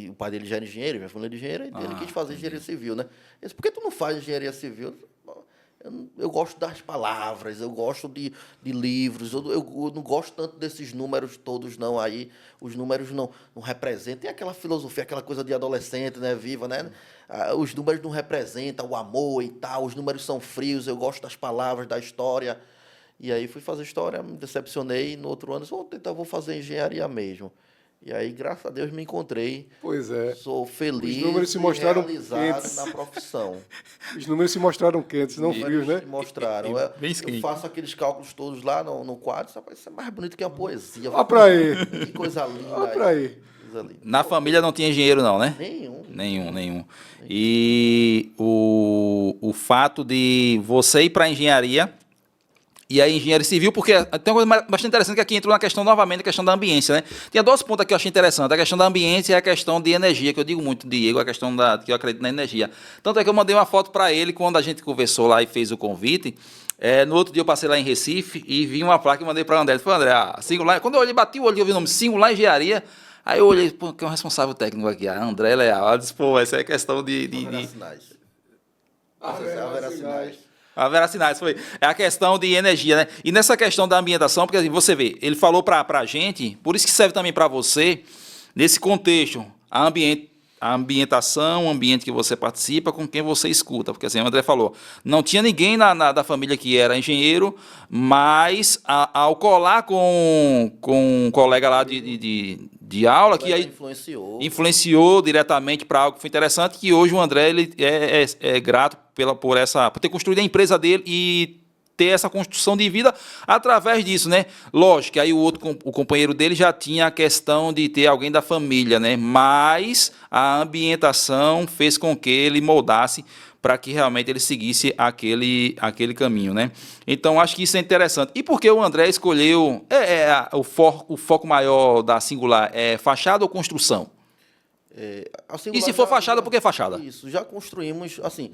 O pai dele já era engenheiro, minha família é engenheiro, e ele quis fazer engenharia civil, né? Eu disse, por que tu não faz engenharia civil? Eu gosto das palavras, eu gosto de livros, eu não gosto tanto desses números todos, não. Aí os números não representam. Tem aquela filosofia, aquela coisa de adolescente, né, viva, né? Os números não representam o amor e tal, os números são frios, eu gosto das palavras, da história. E aí fui fazer história, me decepcionei, no outro ano vou fazer engenharia mesmo. E aí, graças a Deus, me encontrei. Pois é. Sou feliz Os números se e mostraram realizado quentes. na profissão. Os números se mostraram quentes, não frios, né? Se mostraram. Bem Eu escrito. faço aqueles cálculos todos lá no quadro, isso é mais bonito que a poesia. Olha pra aí. Que coisa linda. Olha pra aí. Coisa linda. Na família não tinha engenheiro, não, né? Nenhum. E o fato de você ir para a engenharia e a engenharia civil, porque tem uma coisa bastante interessante que aqui entrou na questão, novamente, a questão da ambiência, né? Tinha dois pontos aqui que eu achei interessante, a questão da ambiência e a questão de energia, que eu digo muito, Diego, a questão que eu acredito na energia. Tanto é que eu mandei uma foto para ele quando a gente conversou lá e fez o convite. No outro dia eu passei lá em Recife e vi uma placa e mandei para o André. Ele falou, André, Singular, quando eu olhei, bati o olho e ouvi o nome Singular Engenharia, aí eu olhei, pô, que é um responsável técnico aqui, André Leal. Eu disse, pô, essa é questão Haverá sinais. Haverá sinais. Haverá sinais, foi. É a questão de energia, né? E nessa questão da ambientação, porque assim, você vê, ele falou para a gente, por isso que serve também para você, nesse contexto, a ambientação, o ambiente que você participa, com quem você escuta. Porque assim, o André falou, não tinha ninguém da família que era engenheiro, mas ao colar com um colega lá de aula, que aí influenciou diretamente para algo que foi interessante, que hoje o André ele é grato por ter construído a empresa dele e ter essa construção de vida através disso, né? Lógico que aí o companheiro dele já tinha a questão de ter alguém da família, né? Mas a ambientação fez com que ele moldasse para que realmente ele seguisse aquele caminho, né? Então, acho que isso é interessante. E por que o André escolheu o foco maior da Singular? É fachada ou construção? E se for fachada, por que fachada? Isso, já construímos, assim...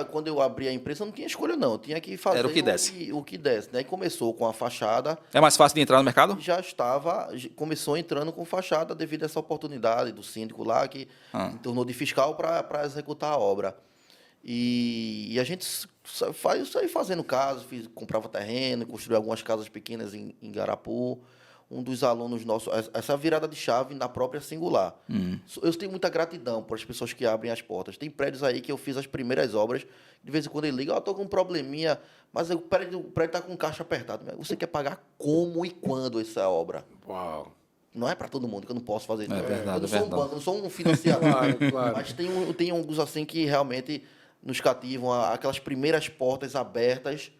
Quando eu abri a empresa, não tinha escolha, não. Eu tinha que fazer Era o que desse. O que desse, né? E começou com a fachada. É mais fácil de entrar no mercado? Começou entrando com fachada devido a essa oportunidade do síndico lá, que me tornou de fiscal para executar a obra. E a gente saiu fazendo casa, comprava terreno, construiu algumas casas pequenas em Garapu. Um dos alunos nossos, essa virada de chave na própria Singular. Eu tenho muita gratidão por as pessoas que abrem as portas. Tem prédios aí que eu fiz as primeiras obras, de vez em quando ele liga, estou com um probleminha, mas o prédio está com caixa apertado. Você quer pagar como e quando essa obra? Uau. Não é para todo mundo, que eu não posso fazer isso. Verdade, eu não sou um banco, eu não sou um financiador. Claro. Mas tem alguns assim que realmente nos cativam, aquelas primeiras portas abertas.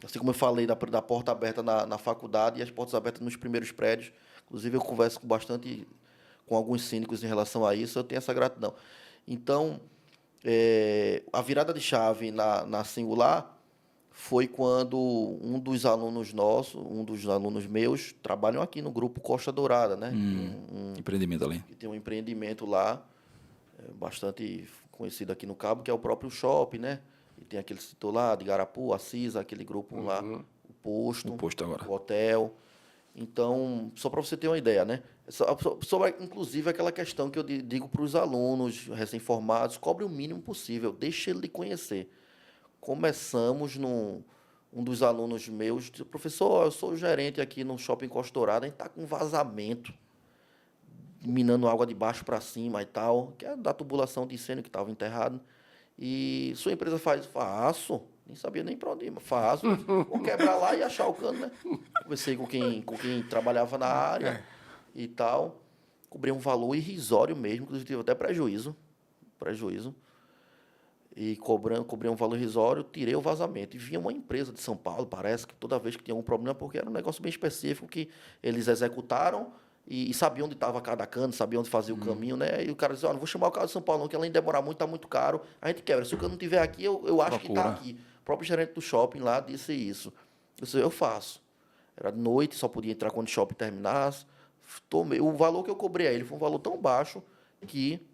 Assim como eu falei da porta aberta na faculdade e as portas abertas nos primeiros prédios. Inclusive, eu converso com alguns síndicos em relação a isso, eu tenho essa gratidão. Então, a virada de chave na Singular foi quando um dos alunos meus, trabalham aqui no Grupo Costa Dourada, né? Empreendimento ali. Que tem um empreendimento lá, conhecido aqui no Cabo, que é o próprio shopping, né? E tem aquele setor lá de Igarapu, Assis, aquele grupo lá, o posto, O posto agora. o hotel. Então, só para você ter uma ideia, né? Sobre, inclusive, aquela questão que eu digo para os alunos recém-formados, cobre o mínimo possível, deixe ele lhe conhecer. Começamos um dos alunos meus, disse, professor, eu sou gerente aqui no Shopping Costa Dourada, a gente está com vazamento, minando água de baixo para cima e tal, que é da tubulação de incêndio que estava enterrado. E sua empresa faz? Faço. Nem sabia nem para onde ir, mas faço. Vou quebrar lá e achar o cano, né? Conversei com quem trabalhava na área e tal. Cobrei um valor irrisório mesmo, inclusive tive até prejuízo. E cobrei um valor irrisório, tirei o vazamento. E vinha uma empresa de São Paulo, parece que toda vez que tinha algum problema, porque era um negócio bem específico que eles executaram e sabiam onde estava cada cano, sabiam onde fazia o caminho, né? E o cara dizia, olha, não vou chamar o cara de São Paulo não, que além de demorar muito, está muito caro, a gente quebra. Se o cano não estiver aqui, eu acho que está aqui. O próprio gerente do shopping lá disse isso. Eu disse, eu faço. Era de noite, só podia entrar quando o shopping terminasse. O valor que eu cobrei a ele foi um valor tão baixo que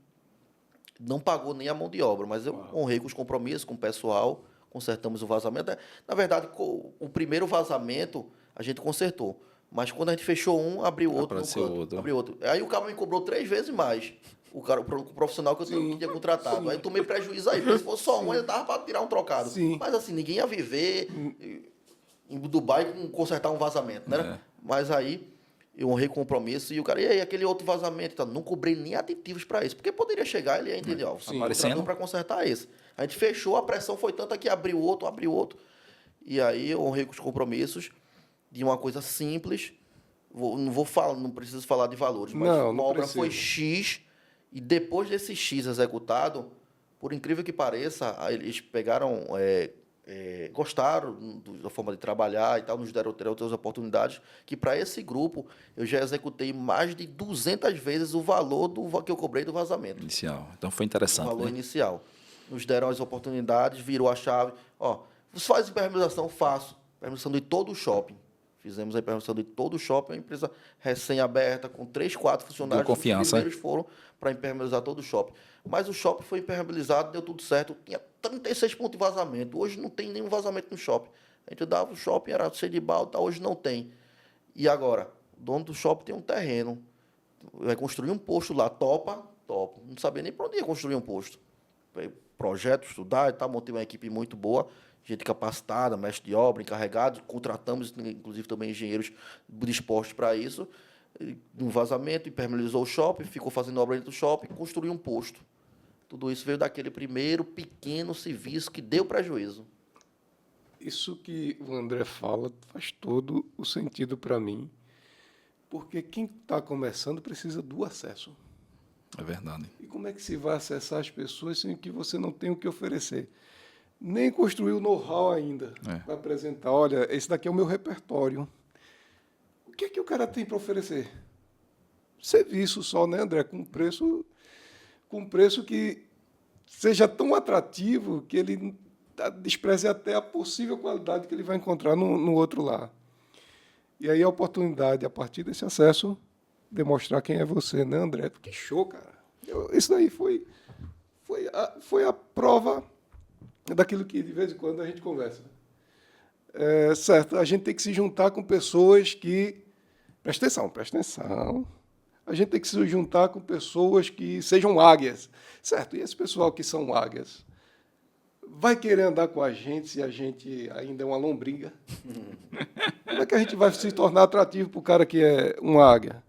não pagou nem a mão de obra, mas eu honrei com os compromissos, com o pessoal, consertamos o vazamento. Na verdade, o primeiro vazamento a gente consertou, mas quando a gente fechou um, abriu outro no canto. Abriu outro. Aí o cara me cobrou 3 vezes mais, o profissional que eu tinha contratado. Sim. Aí eu tomei prejuízo aí, porque se fosse só um, ele dava para tirar um trocado. Sim. Mas assim, ninguém ia viver em Dubai com consertar um vazamento, né? Mas aí eu honrei com o compromisso e o cara, e aí, aquele outro vazamento? Então, não cobrei nem aditivos para isso, porque poderia chegar, ele ia entender, ó, aparecendo para consertar esse. A gente fechou, a pressão foi tanta que abriu outro. E aí eu honrei com os compromissos de uma coisa simples. Não preciso falar de valores, mas uma obra foi X, e depois desse X executado, por incrível que pareça, eles pegaram... gostaram da forma de trabalhar e tal, nos deram outras oportunidades, que para esse grupo eu já executei mais de 200 vezes o valor que eu cobrei do vazamento. Inicial. Então foi interessante. O valor inicial. Nos deram as oportunidades, virou a chave. Ó, você faz impermeabilização? Faço. Impermeabilização de todo o shopping. Fizemos a impermeabilização de todo o shopping, uma empresa recém-aberta, com 3, 4 funcionários. Deu confiança. Os primeiros foram para impermeabilizar todo o shopping. Mas o shopping foi impermeabilizado, deu tudo certo. Tinha 36 pontos de vazamento. Hoje não tem nenhum vazamento no shopping. A gente dava o shopping, era cheio de balda, hoje não tem. E agora? O dono do shopping tem um terreno. Vai construir um posto lá. Topa. Não sabia nem para onde ia construir um posto. Projeto, estudar e tal. Montei uma equipe muito boa. Gente capacitada, mestre de obra, encarregado. Contratamos, inclusive, também engenheiros dispostos para isso. Um vazamento, impermeabilizou o shopping, ficou fazendo obra dentro do shopping, construiu um posto. Tudo isso veio daquele primeiro pequeno serviço que deu prejuízo. Isso que o André fala faz todo o sentido para mim, porque quem está começando precisa do acesso. É verdade. E como é que se vai acessar as pessoas sem que você não tenha o que oferecer? Nem construir o know-how ainda para apresentar. Olha, esse daqui é o meu repertório. O que é que o cara tem para oferecer? Serviço só, né, André? Com um preço que seja tão atrativo que ele despreze até a possível qualidade que ele vai encontrar no outro lá. E aí a oportunidade, a partir desse acesso, demonstrar quem é você, né, André? Que show, cara. Isso daí foi a prova daquilo que, de vez em quando, a gente conversa. Certo, a gente tem que se juntar com pessoas que... Presta atenção. A gente tem que se juntar com pessoas que sejam águias. Certo, e esse pessoal que são águias vai querer andar com a gente se a gente ainda é uma lombriga? Como é que a gente vai se tornar atrativo para o cara que é uma águia?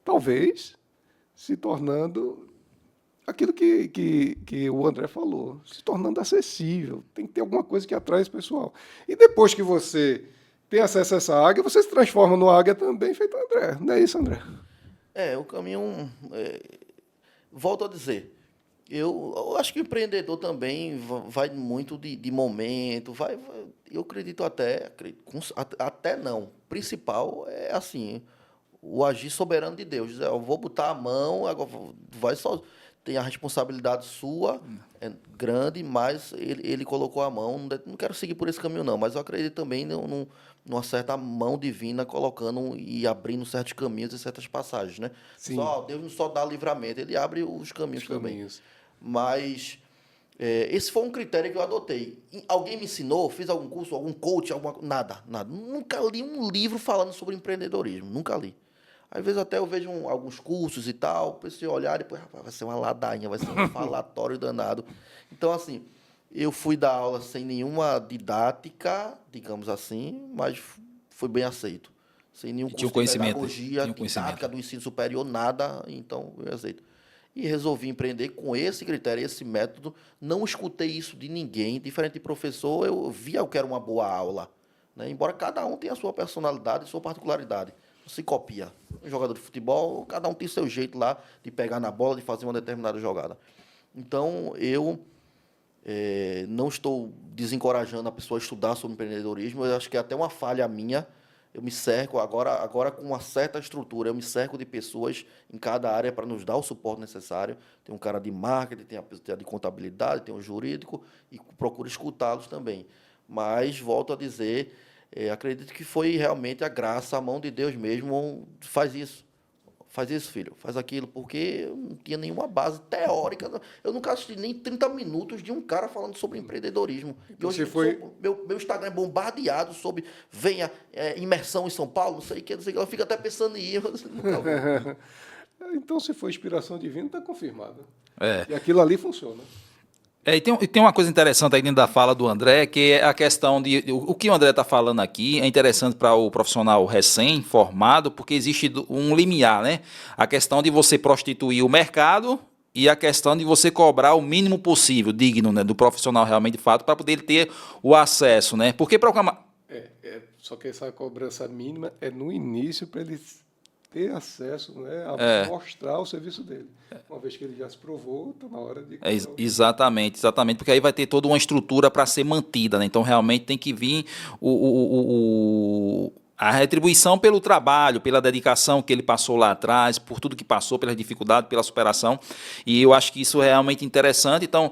Talvez se tornando aquilo que o André falou, se tornando acessível. Tem que ter alguma coisa que atrai esse pessoal. E depois que você tem acesso a essa águia, você se transforma numa águia também, feito André. Não é isso, André? O caminho... volto a dizer, eu acho que o empreendedor também vai muito de momento, eu acredito até não. O principal é assim, o agir soberano de Deus. Eu vou botar a mão, agora vai só... Tem a responsabilidade sua, é grande, mas ele colocou a mão. Não quero seguir por esse caminho, não, mas eu acredito também numa certa mão divina colocando e abrindo certos caminhos e certas passagens, né? Deus não só dá livramento, ele abre os caminhos também. Mas esse foi um critério que eu adotei. Alguém me ensinou, fiz algum curso, algum coach, nada. Nunca li um livro falando sobre empreendedorismo, nunca li. Às vezes até eu vejo alguns cursos e tal, pensei olhar e depois, rapaz, vai ser uma ladainha, vai ser um falatório danado. Então, assim, eu fui dar aula sem nenhuma didática, digamos assim, mas fui bem aceito. Sem nenhum curso de pedagogia, didática do ensino superior, nada, então eu aceito. E resolvi empreender com esse critério, esse método. Não escutei isso de ninguém, diferente de professor, eu via que era uma boa aula, né? Embora cada um tenha a sua personalidade, sua particularidade. Não se copia. Um jogador de futebol, cada um tem seu jeito lá de pegar na bola, de fazer uma determinada jogada. Então, eu não estou desencorajando a pessoa a estudar sobre empreendedorismo, eu acho que é até uma falha minha. Eu me cerco, agora com uma certa estrutura, eu me cerco de pessoas em cada área para nos dar o suporte necessário. Tem um cara de marketing, tem a de contabilidade, tem um jurídico, e procuro escutá-los também. Mas, volto a dizer, acredito que foi realmente a graça, a mão de Deus mesmo, faz isso, filho, faz aquilo, porque eu não tinha nenhuma base teórica. Eu nunca assisti nem 30 minutos de um cara falando sobre empreendedorismo. Então, e hoje meu Instagram é bombardeado sobre venha imersão em São Paulo, não sei o que, eu fico até pensando em ir. Então, se for inspiração divina, está confirmado. É. E aquilo ali funciona. E tem uma coisa interessante aí dentro da fala do André, que é a questão de... O que o André está falando aqui é interessante para o profissional recém-formado, porque existe um limiar, né? A questão de você prostituir o mercado e a questão de você cobrar o mínimo possível, digno, né, do profissional realmente de fato, para poder ter o acesso, né? Porque para o... Só que essa cobrança mínima é no início para ele ter acesso, né, a mostrar o serviço dele. Uma vez que ele já se provou, está na hora de... Exatamente, porque aí vai ter toda uma estrutura para ser mantida, né? Então, realmente tem que vir a retribuição pelo trabalho, pela dedicação que ele passou lá atrás, por tudo que passou, pela dificuldade, pela superação. E eu acho que isso é realmente interessante. Então,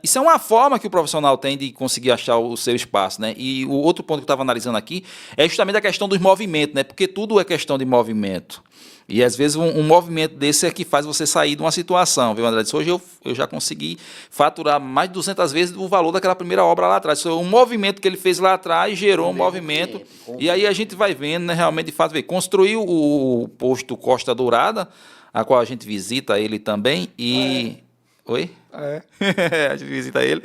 isso é uma forma que o profissional tem de conseguir achar o seu espaço, né? E o outro ponto que eu estava analisando aqui é justamente a questão dos movimentos, né? Porque tudo é questão de movimento. E, às vezes, um movimento desse é que faz você sair de uma situação, viu, André? Hoje eu já consegui faturar mais de 200 vezes o valor daquela primeira obra lá atrás. Um movimento que ele fez lá atrás gerou um movimento. E aí a gente vai vendo, né, realmente, de fato, construiu o posto Costa Dourada, a qual a gente visita ele também, e... Oi? A gente visita ele.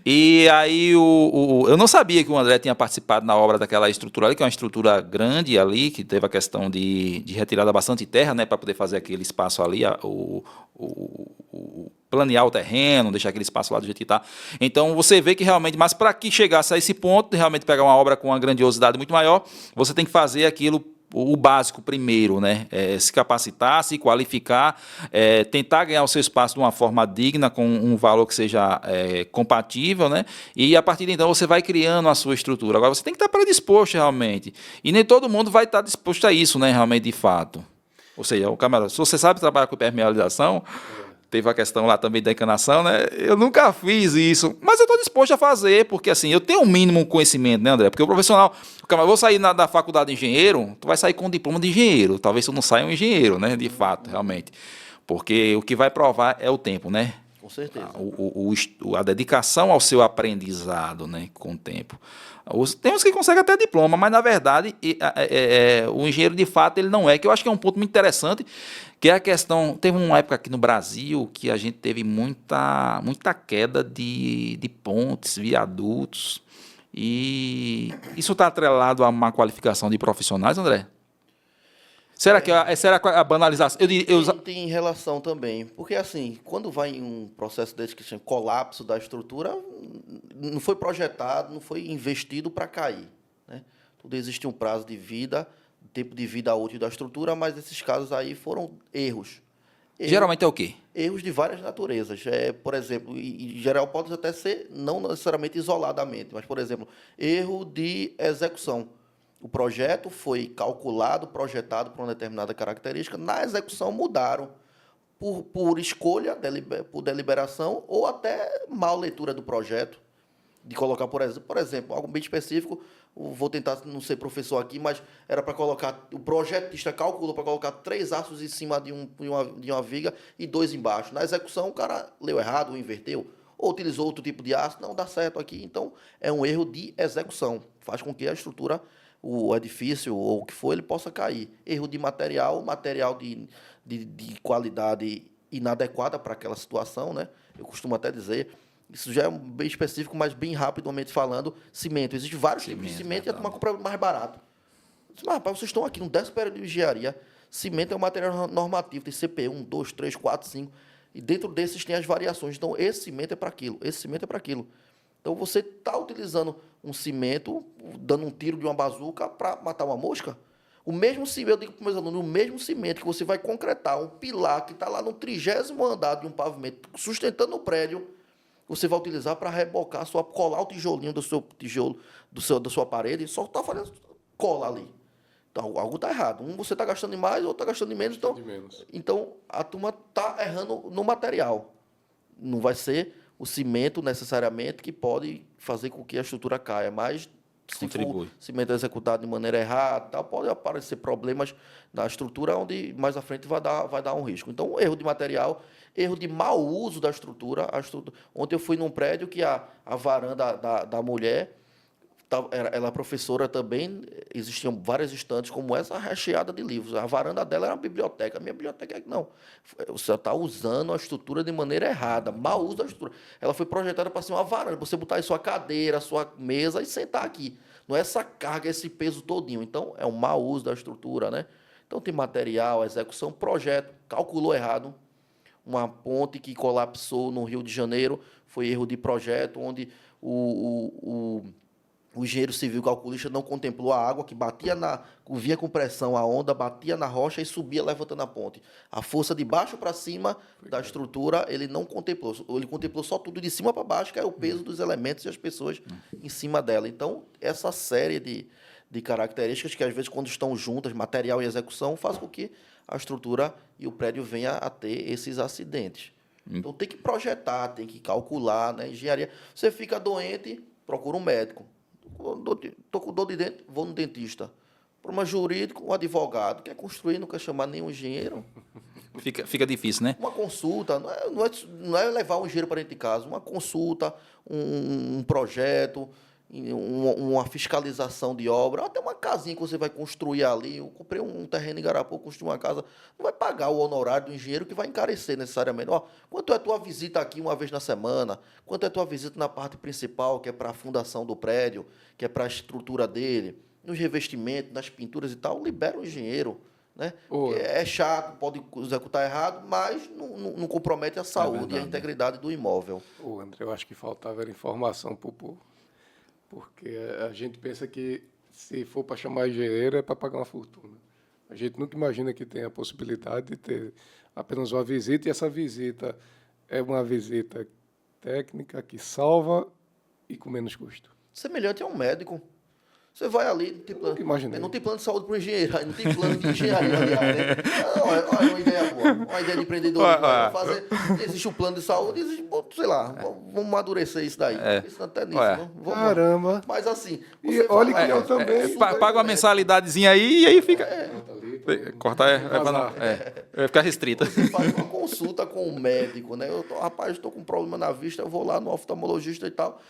E aí eu não sabia que o André tinha participado na obra daquela estrutura ali, que é uma estrutura grande ali, que teve a questão de retirada bastante terra, né, para poder fazer aquele espaço ali, planear o terreno, deixar aquele espaço lá do jeito que está. Então você vê que realmente, mas para que chegasse a esse ponto, de realmente pegar uma obra com uma grandiosidade muito maior, você tem que fazer aquilo, o básico primeiro, né? Se capacitar, se qualificar, tentar ganhar o seu espaço de uma forma digna, com um valor que seja compatível, né? E a partir de então você vai criando a sua estrutura. Agora você tem que estar predisposto realmente. E nem todo mundo vai estar disposto a isso, né? Realmente, de fato. Ou seja, o camarada, se você sabe trabalhar com impermeabilização, teve a questão lá também da encanação, né? Eu nunca fiz isso, mas eu estou disposto a fazer, porque assim, eu tenho um mínimo conhecimento, né, André? Porque o profissional, eu vou sair da faculdade de engenheiro, tu vai sair com um diploma de engenheiro, talvez tu não saia um engenheiro, né, de fato, realmente. Porque o que vai provar é o tempo, né? Com certeza. A dedicação ao seu aprendizado, né, com o tempo. Tem uns que conseguem até diploma, mas, na verdade, o engenheiro, de fato, ele não é. Que eu acho que é um ponto muito interessante, que é a questão... Teve uma época aqui no Brasil que a gente teve muita queda de pontes, viadutos, e isso está atrelado a uma qualificação de profissionais, André? Será que a banalização... Tem relação também, porque assim, quando vai em um processo desse que chama colapso da estrutura, não foi projetado, não foi investido para cair, né? Tudo existe um prazo de vida, tempo de vida útil da estrutura, mas esses casos aí foram erros. Geralmente é o quê? Erros de várias naturezas. Por exemplo, em geral pode até ser, não necessariamente isoladamente, mas, por exemplo, erro de execução. O projeto foi calculado, projetado para uma determinada característica, na execução mudaram por escolha, por deliberação ou até mal leitura do projeto. de colocar, por exemplo, algo bem específico, vou tentar não ser professor aqui, mas era para colocar, o projetista calculou para colocar 3 aços em cima de uma viga e 2 embaixo. Na execução, o cara leu errado, ou inverteu, ou utilizou outro tipo de aço, não dá certo aqui. Então, é um erro de execução, faz com que a estrutura, o edifício ou o que for, ele possa cair. Erro de material de qualidade inadequada para aquela situação, né? Eu costumo até dizer, isso já é bem específico, mas bem rapidamente falando, cimento. Existem vários tipos de cimento e a turma compra mais barato. Mas, rapaz, vocês estão aqui no 10º período de engenharia, cimento é um material normativo, tem CP 1, 2, 3, 4, 5, e dentro desses tem as variações. Então, esse cimento é para aquilo, esse cimento é para aquilo. Então, você está utilizando um cimento, dando um tiro de uma bazuca para matar uma mosca? O mesmo cimento, eu digo para os meus alunos, o mesmo cimento que você vai concretar um pilar que está lá no 30º andar de um pavimento, sustentando o prédio, você vai utilizar para rebocar, colar o tijolinho do seu tijolo, da sua parede, só está fazendo cola ali. Então, algo está errado. Você está gastando mais, outro está gastando menos. Então, a turma está errando no material. Não vai ser o cimento, necessariamente, que pode fazer com que a estrutura caia, mas se for cimento executado de maneira errada, tal, pode aparecer problemas na estrutura, onde mais à frente vai dar um risco. Então, erro de material, erro de mau uso da estrutura. Ontem eu fui num prédio que a varanda da mulher, ela é professora também, existiam várias estantes como essa, recheada de livros. A varanda dela era uma biblioteca. A minha biblioteca é que não. Você está usando a estrutura de maneira errada, mau uso da estrutura. Ela foi projetada para ser uma varanda, você botar aí sua cadeira, sua mesa e sentar aqui. Não é essa carga, esse peso todinho. Então, é um mau uso da estrutura, né? Então, tem material, execução, projeto, calculou errado. Uma ponte que colapsou no Rio de Janeiro, foi erro de projeto, onde o engenheiro civil calculista não contemplou a água que vinha com pressão, a onda batia na rocha e subia levantando a ponte. A força de baixo para cima da estrutura ele não contemplou. Ele contemplou só tudo de cima para baixo, que é o peso dos elementos e as pessoas em cima dela. Então, essa série de características que, às vezes, quando estão juntas, material e execução, faz com que a estrutura e o prédio venha a ter esses acidentes. Então, tem que projetar, tem que calcular, né? Engenharia. Você fica doente, procura um médico. Estou com dor de dente, vou no dentista. Problema jurídico, um advogado. Quer construir, não quer chamar nenhum engenheiro. Fica difícil, né? Uma consulta, não é levar um engenheiro para dentro de casa. Uma consulta, um projeto, uma fiscalização de obra, até uma casinha que você vai construir ali. Eu comprei um terreno em Garapô, construí uma casa. Não vai pagar o honorário do engenheiro, que vai encarecer necessariamente. Quanto é a tua visita aqui uma vez na semana? Quanto é a tua visita na parte principal, que é para a fundação do prédio, que é para a estrutura dele, nos revestimentos, nas pinturas e tal? Libera o engenheiro. Né? É chato, pode executar errado, mas não compromete a saúde e a integridade do imóvel. André, eu acho que faltava informação para o povo. Porque a gente pensa que, se for para chamar engenheiro, é para pagar uma fortuna. A gente nunca imagina que tem a possibilidade de ter apenas uma visita, e essa visita é uma visita técnica que salva e com menos custo. Semelhante a um médico. Você vai ali, não tem plano de saúde para o engenheiro, não tem plano de engenharia, aliás, né? Olha uma ideia boa, uma ideia de empreendedorismo. Existe o plano de saúde, existe, sei lá, vamos amadurecer isso daí. Isso até nisso, Caramba! Mas assim... E olha que eu também... Paga uma mensalidadezinha aí e aí fica... Cortar vai ficar restrita. Você faz uma consulta com o médico, né? Rapaz, estou com um problema na vista, eu vou lá no oftalmologista e tal.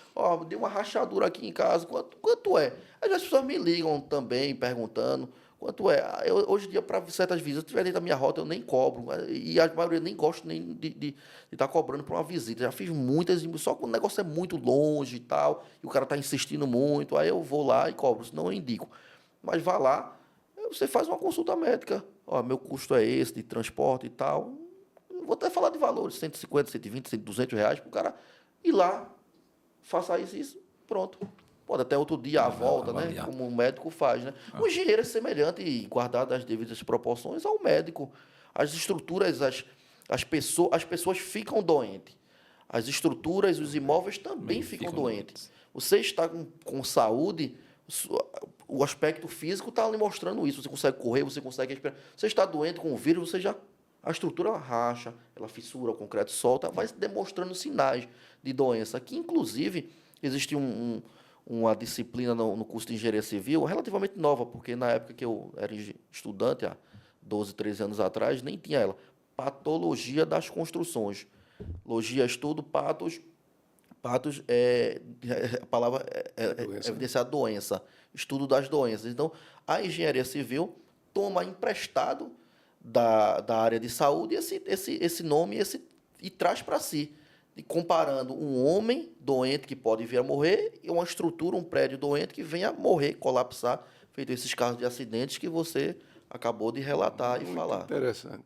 Dei uma rachadura aqui em casa, quanto é? Aí as pessoas me ligam também, perguntando quanto é. Hoje em dia, para certas visitas, se tiver dentro da minha rota, eu nem cobro. E a maioria nem gosta nem de estar cobrando para uma visita. Já fiz muitas, só que o negócio é muito longe e tal, e o cara está insistindo muito, aí eu vou lá e cobro, senão eu indico. Mas vá lá, você faz uma consulta médica. Meu custo é esse, de transporte e tal. Vou até falar de valores, 150, 120, 200 reais, para o cara ir lá, faça isso, pronto. Pode até outro dia a volta, né? Como o médico faz, né? O engenheiro é semelhante, e guardado as devidas proporções, ao médico. As estruturas, as pessoas ficam doentes. As estruturas, os imóveis também ficam doentes. Você está com saúde, o aspecto físico está lhe mostrando isso. Você consegue correr, você consegue respirar. Você está doente com o vírus, a estrutura racha, ela fissura, o concreto solta, vai demonstrando sinais de doença, que inclusive existe uma disciplina no curso de engenharia civil relativamente nova, porque na época que eu era estudante, há 12, 13 anos atrás, nem tinha ela. Patologia das construções. Logia, estudo, patos a palavra evidenciar doença, estudo das doenças. Então, a engenharia civil toma emprestado da área de saúde esse nome e traz para si, e comparando um homem doente que pode vir a morrer e uma estrutura, um prédio doente que venha a morrer, colapsar, feito esses casos de acidentes que você acabou de relatar e falar. Interessante.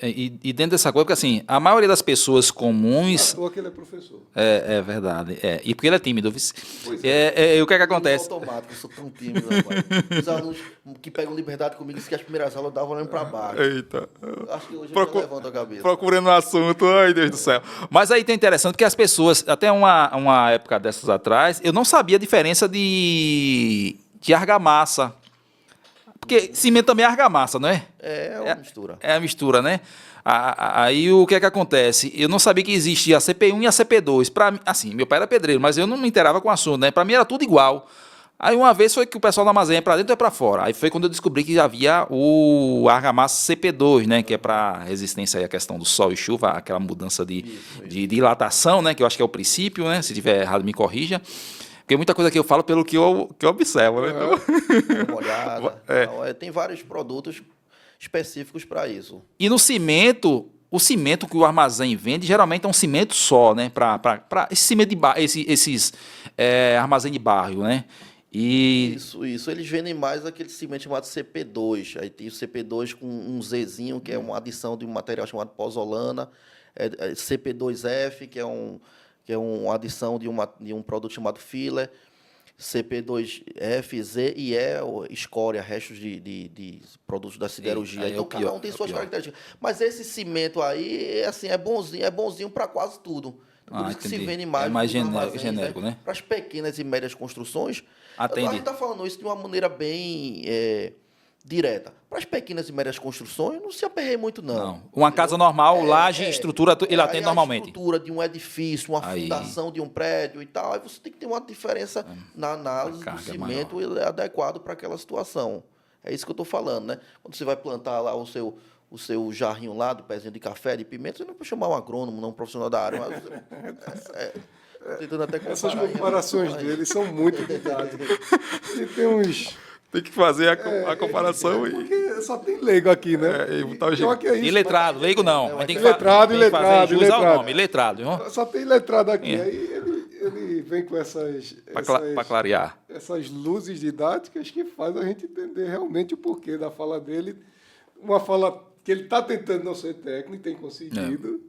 E dentro dessa coisa, porque assim, a maioria das pessoas comuns... À toa que ele é professor. É verdade. E porque ele é tímido. Pois E o que é que acontece? Automático, eu sou tão tímido, rapaz. Os alunos que pegam liberdade comigo dizem que as primeiras aulas eu dava olhando para baixo. Eita. Acho que hoje eu já levanto a cabeça. Procurando um assunto, ai Deus do céu. Mas aí tem interessante que as pessoas, até uma época dessas atrás, eu não sabia a diferença de argamassa. Porque cimento também é argamassa, não é? É uma mistura. É a mistura, né? Aí o que é que acontece? Eu não sabia que existia a CP1 e a CP2. Assim, meu pai era pedreiro, mas eu não me inteirava com o assunto, né? Para mim era tudo igual. Aí uma vez foi que o pessoal da armazém é para dentro ou é para fora. Aí foi quando eu descobri que havia o argamassa CP2, né? Que é para resistência aí à questão do sol e chuva, aquela mudança de dilatação, né? Que eu acho que é o princípio, né? Se tiver errado, me corrija. Porque muita coisa que eu falo pelo que eu observo, né? Então... Molhada. Tem vários produtos específicos para isso. E no cimento, o cimento que o armazém vende geralmente é um cimento só, né? Para esse cimento de esses armazém de bairro, né? Isso. Eles vendem mais aquele cimento chamado CP2. Aí tem o CP2 com um Zzinho, que é uma adição de um material chamado pozolana. CP2F, que é uma adição de um produto chamado filler. CP2F, Z e E, escória, restos de produtos da siderurgia. Então, cada um tem suas características. Mas esse cimento aí, assim, é bonzinho para quase tudo. Por isso que se vende mais. É mais genérico, né? Para as pequenas e médias construções, atende. A gente está falando isso de uma maneira bem direta. Para as pequenas e médias construções, não se aperreie muito, não. Uma casa normal, laje, estrutura, ele atende normalmente. A estrutura de um edifício, uma fundação de um prédio e tal, aí você tem que ter uma diferença na análise do cimento adequado para aquela situação. É isso que eu estou falando, né? Quando você vai plantar lá o seu jarrinho lá, do pezinho de café, de pimenta, você não pode chamar um agrônomo, não um profissional da área. Mas tentando até essas comparações dele são muito didáticas. E tem uns... Tem que fazer a comparação aí. Porque só tem leigo aqui, né? E letrado, leigo não. Mas tem que letrado. Usar o nome, letrado. Viu? Só tem letrado aqui. Aí ele vem com para clarear. Essas luzes didáticas que faz a gente entender realmente o porquê da fala dele. Uma fala que ele está tentando não ser técnico, tem conseguido.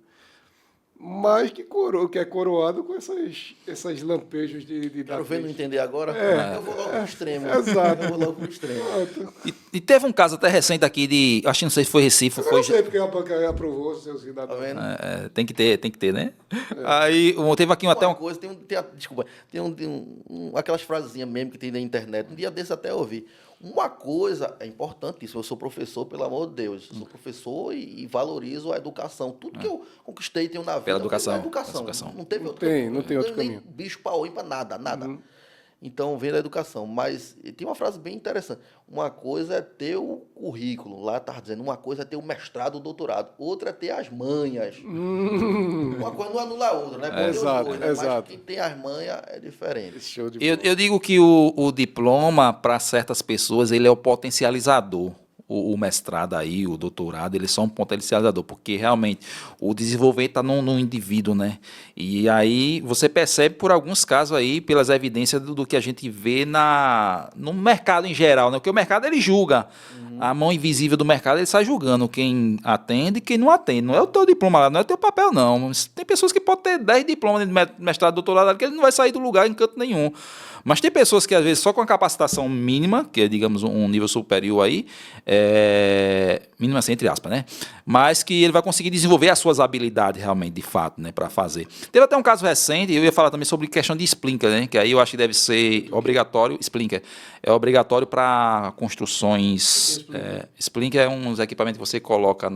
Mas que é coroado com essas lampejos de quero ver não entender agora. Eu vou logo pro extremo. Exato. Eu vou logo pro extremo. E teve um caso até recente aqui acho que não sei se foi Recife. Eu não sei porque a banca aprovou os seus cidadãos. Tá vendo? Tem que ter, né? Aí teve aqui até coisa, desculpa, tem aquelas frasezinhas mesmo que tem na internet. Um dia desse até eu ouvi. Uma coisa é importante, isso eu sou professor, pelo amor de Deus. Eu sou professor e valorizo a educação. Tudo que eu conquistei tenho na vida. Pela educação. Não teve não tem outro caminho. Bicho, pau, ímpar, nada. Então, vem da educação. Mas tem uma frase bem interessante. Uma coisa é ter o currículo, lá está dizendo, uma coisa é ter o mestrado, o doutorado. Outra é ter as manhas. Uma coisa não anula a outra, né? Exato. Mas quem tem as manhas é diferente. Eu digo que o diploma, para certas pessoas, ele é o potencializador. O mestrado aí, o doutorado, eles são um potencializador, porque realmente o desenvolvimento está no indivíduo, né? E aí você percebe por alguns casos aí, pelas evidências do que a gente vê no mercado em geral, né? Porque o mercado ele julga, a mão invisível do mercado ele sai julgando quem atende e quem não atende. Não é o teu diploma lá, não é o teu papel não. Tem pessoas que podem ter 10 diplomas de mestrado, doutorado, que ele não vai sair do lugar em canto nenhum. Mas tem pessoas que, às vezes, só com a capacitação mínima, que é, digamos, um nível superior aí, mínima assim, entre aspas, né? Mas que ele vai conseguir desenvolver as suas habilidades realmente, de fato, né, para fazer. Teve até um caso recente, eu ia falar também sobre questão de Splinker, né? Que aí eu acho que deve ser obrigatório, Splinker, é obrigatório para construções. Splinker é uns equipamentos que você coloca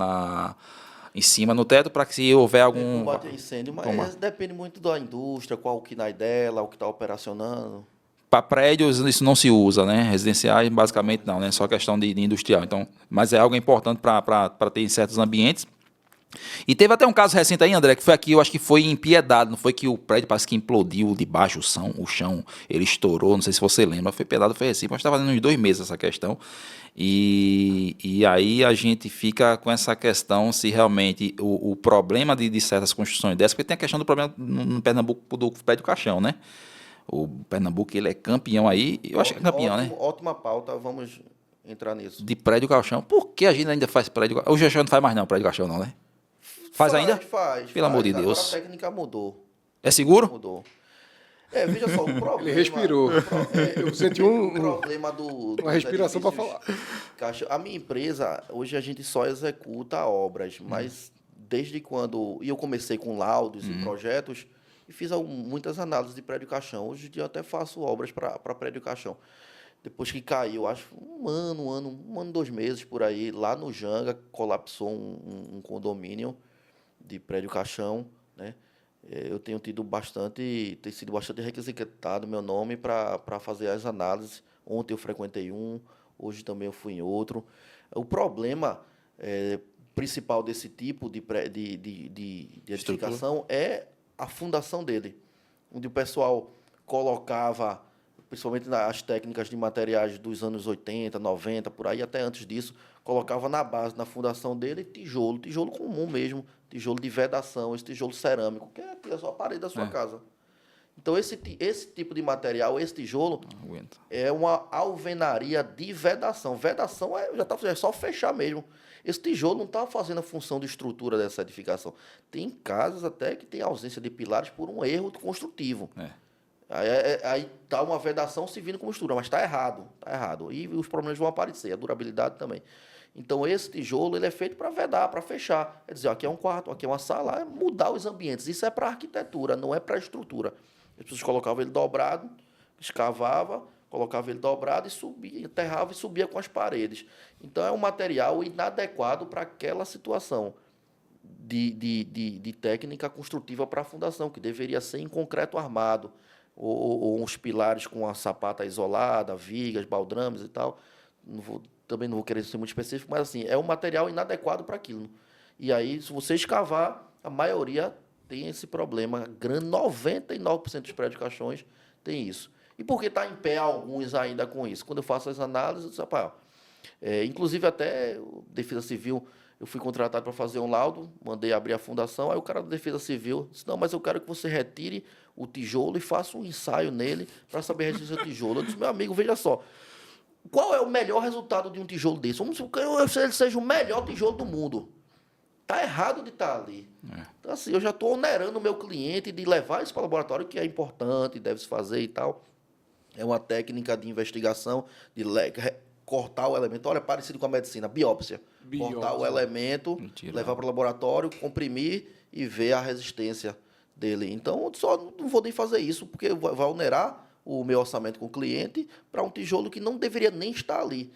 em cima no teto para que se houver algum... Combate a incêndio, mas depende muito da indústria, qual o KNAI dela, o que está operacionando. Para prédios isso não se usa, né? Residenciais basicamente não, né? Só questão de industrial. Então, mas é algo importante para ter em certos ambientes. E teve até um caso recente aí, André, que foi aqui, eu acho que foi em Piedade, não foi que o prédio parece que implodiu de baixo, o chão, ele estourou, não sei se você lembra, foi Piedade, foi assim, mas estava fazendo uns 2 meses essa questão. E aí a gente fica com essa questão se realmente o problema de certas construções dessas, porque tem a questão do problema no Pernambuco do prédio caixão, né? O Pernambuco, ele é campeão aí, eu acho que é campeão, né? Ótima pauta, vamos entrar nisso. De prédio caixão. Por que a gente ainda faz prédio? Hoje já não faz mais não, prédio caixão não, né? Faz ainda? Faz. Pelo amor de Deus. Agora a técnica mudou. É seguro? Mudou. Veja só, o problema... Ele respirou. Eu senti o problema uma respiração para falar. A minha empresa, hoje a gente só executa obras, mas desde quando... E eu comecei com laudos e projetos e fiz muitas análises de prédio caixão. Hoje em dia eu até faço obras para prédio caixão. Depois que caiu, acho um ano, 2 meses por aí, lá no Janga, colapsou um condomínio de prédio caixão, né? Eu tenho sido bastante requisitado meu nome para fazer as análises. Ontem eu frequentei hoje também eu fui em outro. O problema principal desse tipo de edificação é a fundação dele, onde o pessoal colocava, principalmente nas técnicas de materiais dos anos 80, 90, por aí, até antes disso, colocava na base, na fundação dele, tijolo comum mesmo, tijolo de vedação, esse tijolo cerâmico, que é a sua parede da sua casa. Então, esse tipo de material, esse tijolo, é uma alvenaria de vedação. Vedação é só fechar mesmo. Esse tijolo não está fazendo a função de estrutura dessa edificação. Tem casas até que tem ausência de pilares por um erro construtivo. Aí está uma vedação servindo como estrutura, mas está errado, E os problemas vão aparecer, a durabilidade também. Então, esse tijolo ele é feito para vedar, para fechar. É dizer, aqui é um quarto, aqui é uma sala, é mudar os ambientes. Isso é para arquitetura, não é para estrutura. As pessoas colocavam ele dobrado, escavava, colocava ele dobrado e subia, enterrava e subia com as paredes. Então, é um material inadequado para aquela situação de técnica construtiva para a fundação, que deveria ser em concreto armado, ou uns pilares com a sapata isolada, vigas, baldrames e tal. Também não vou querer ser muito específico, mas assim, é um material inadequado para aquilo. E aí, se você escavar, a maioria tem esse problema. 99% dos prédios caixões tem isso. E por que está em pé alguns ainda com isso? Quando eu faço as análises, eu disse, rapaz, inclusive até Defesa Civil, eu fui contratado para fazer um laudo, mandei abrir a fundação, aí o cara da Defesa Civil disse, não, mas eu quero que você retire o tijolo e faça um ensaio nele para saber a resistência do tijolo. Eu disse, meu amigo, veja só, qual é o melhor resultado de um tijolo desse? Vamos supor que ele seja o melhor tijolo do mundo. Está errado de estar ali. Então, assim, eu já estou onerando o meu cliente de levar isso para o laboratório, que é importante, deve-se fazer e tal. É uma técnica de investigação, de cortar o elemento. Olha, parecido com a medicina, biópsia. Cortar o elemento, levar para o laboratório, comprimir e ver a resistência dele. Então, eu só não vou nem fazer isso, porque vai onerar o meu orçamento com o cliente para um tijolo que não deveria nem estar ali.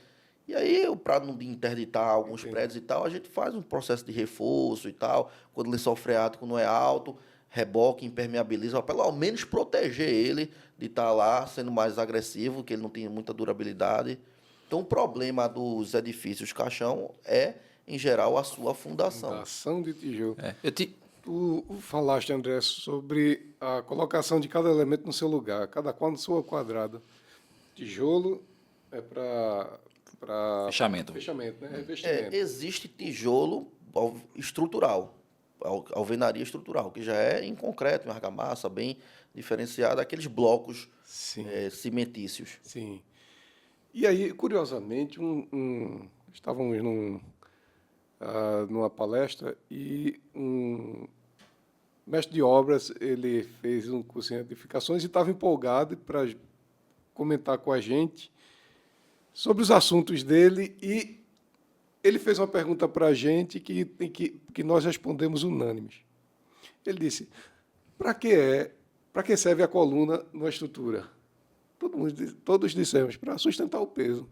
E aí, para não interditar alguns prédios e tal, a gente faz um processo de reforço e tal. Quando o lençol freático não é alto, reboque, impermeabiliza, para pelo menos proteger ele de estar lá sendo mais agressivo, que ele não tem muita durabilidade. Então, o problema dos edifícios caixão é, em geral, a sua fundação. Fundação de tijolo. Tu falaste, André, sobre a colocação de cada elemento no seu lugar, cada qual no seu quadrado. Tijolo é para fechamento, né? Revestimento. Existe tijolo estrutural, alvenaria estrutural, que já é em concreto, em argamassa, bem diferenciado, aqueles blocos cimentícios. Sim. E aí, curiosamente, estávamos numa palestra e um mestre de obras, ele fez um curso em edificações e estava empolgado para comentar com a gente sobre os assuntos dele e ele fez uma pergunta para a gente que nós respondemos unânimes. Ele disse, para que serve a coluna numa estrutura? Todos dissemos, para sustentar o peso.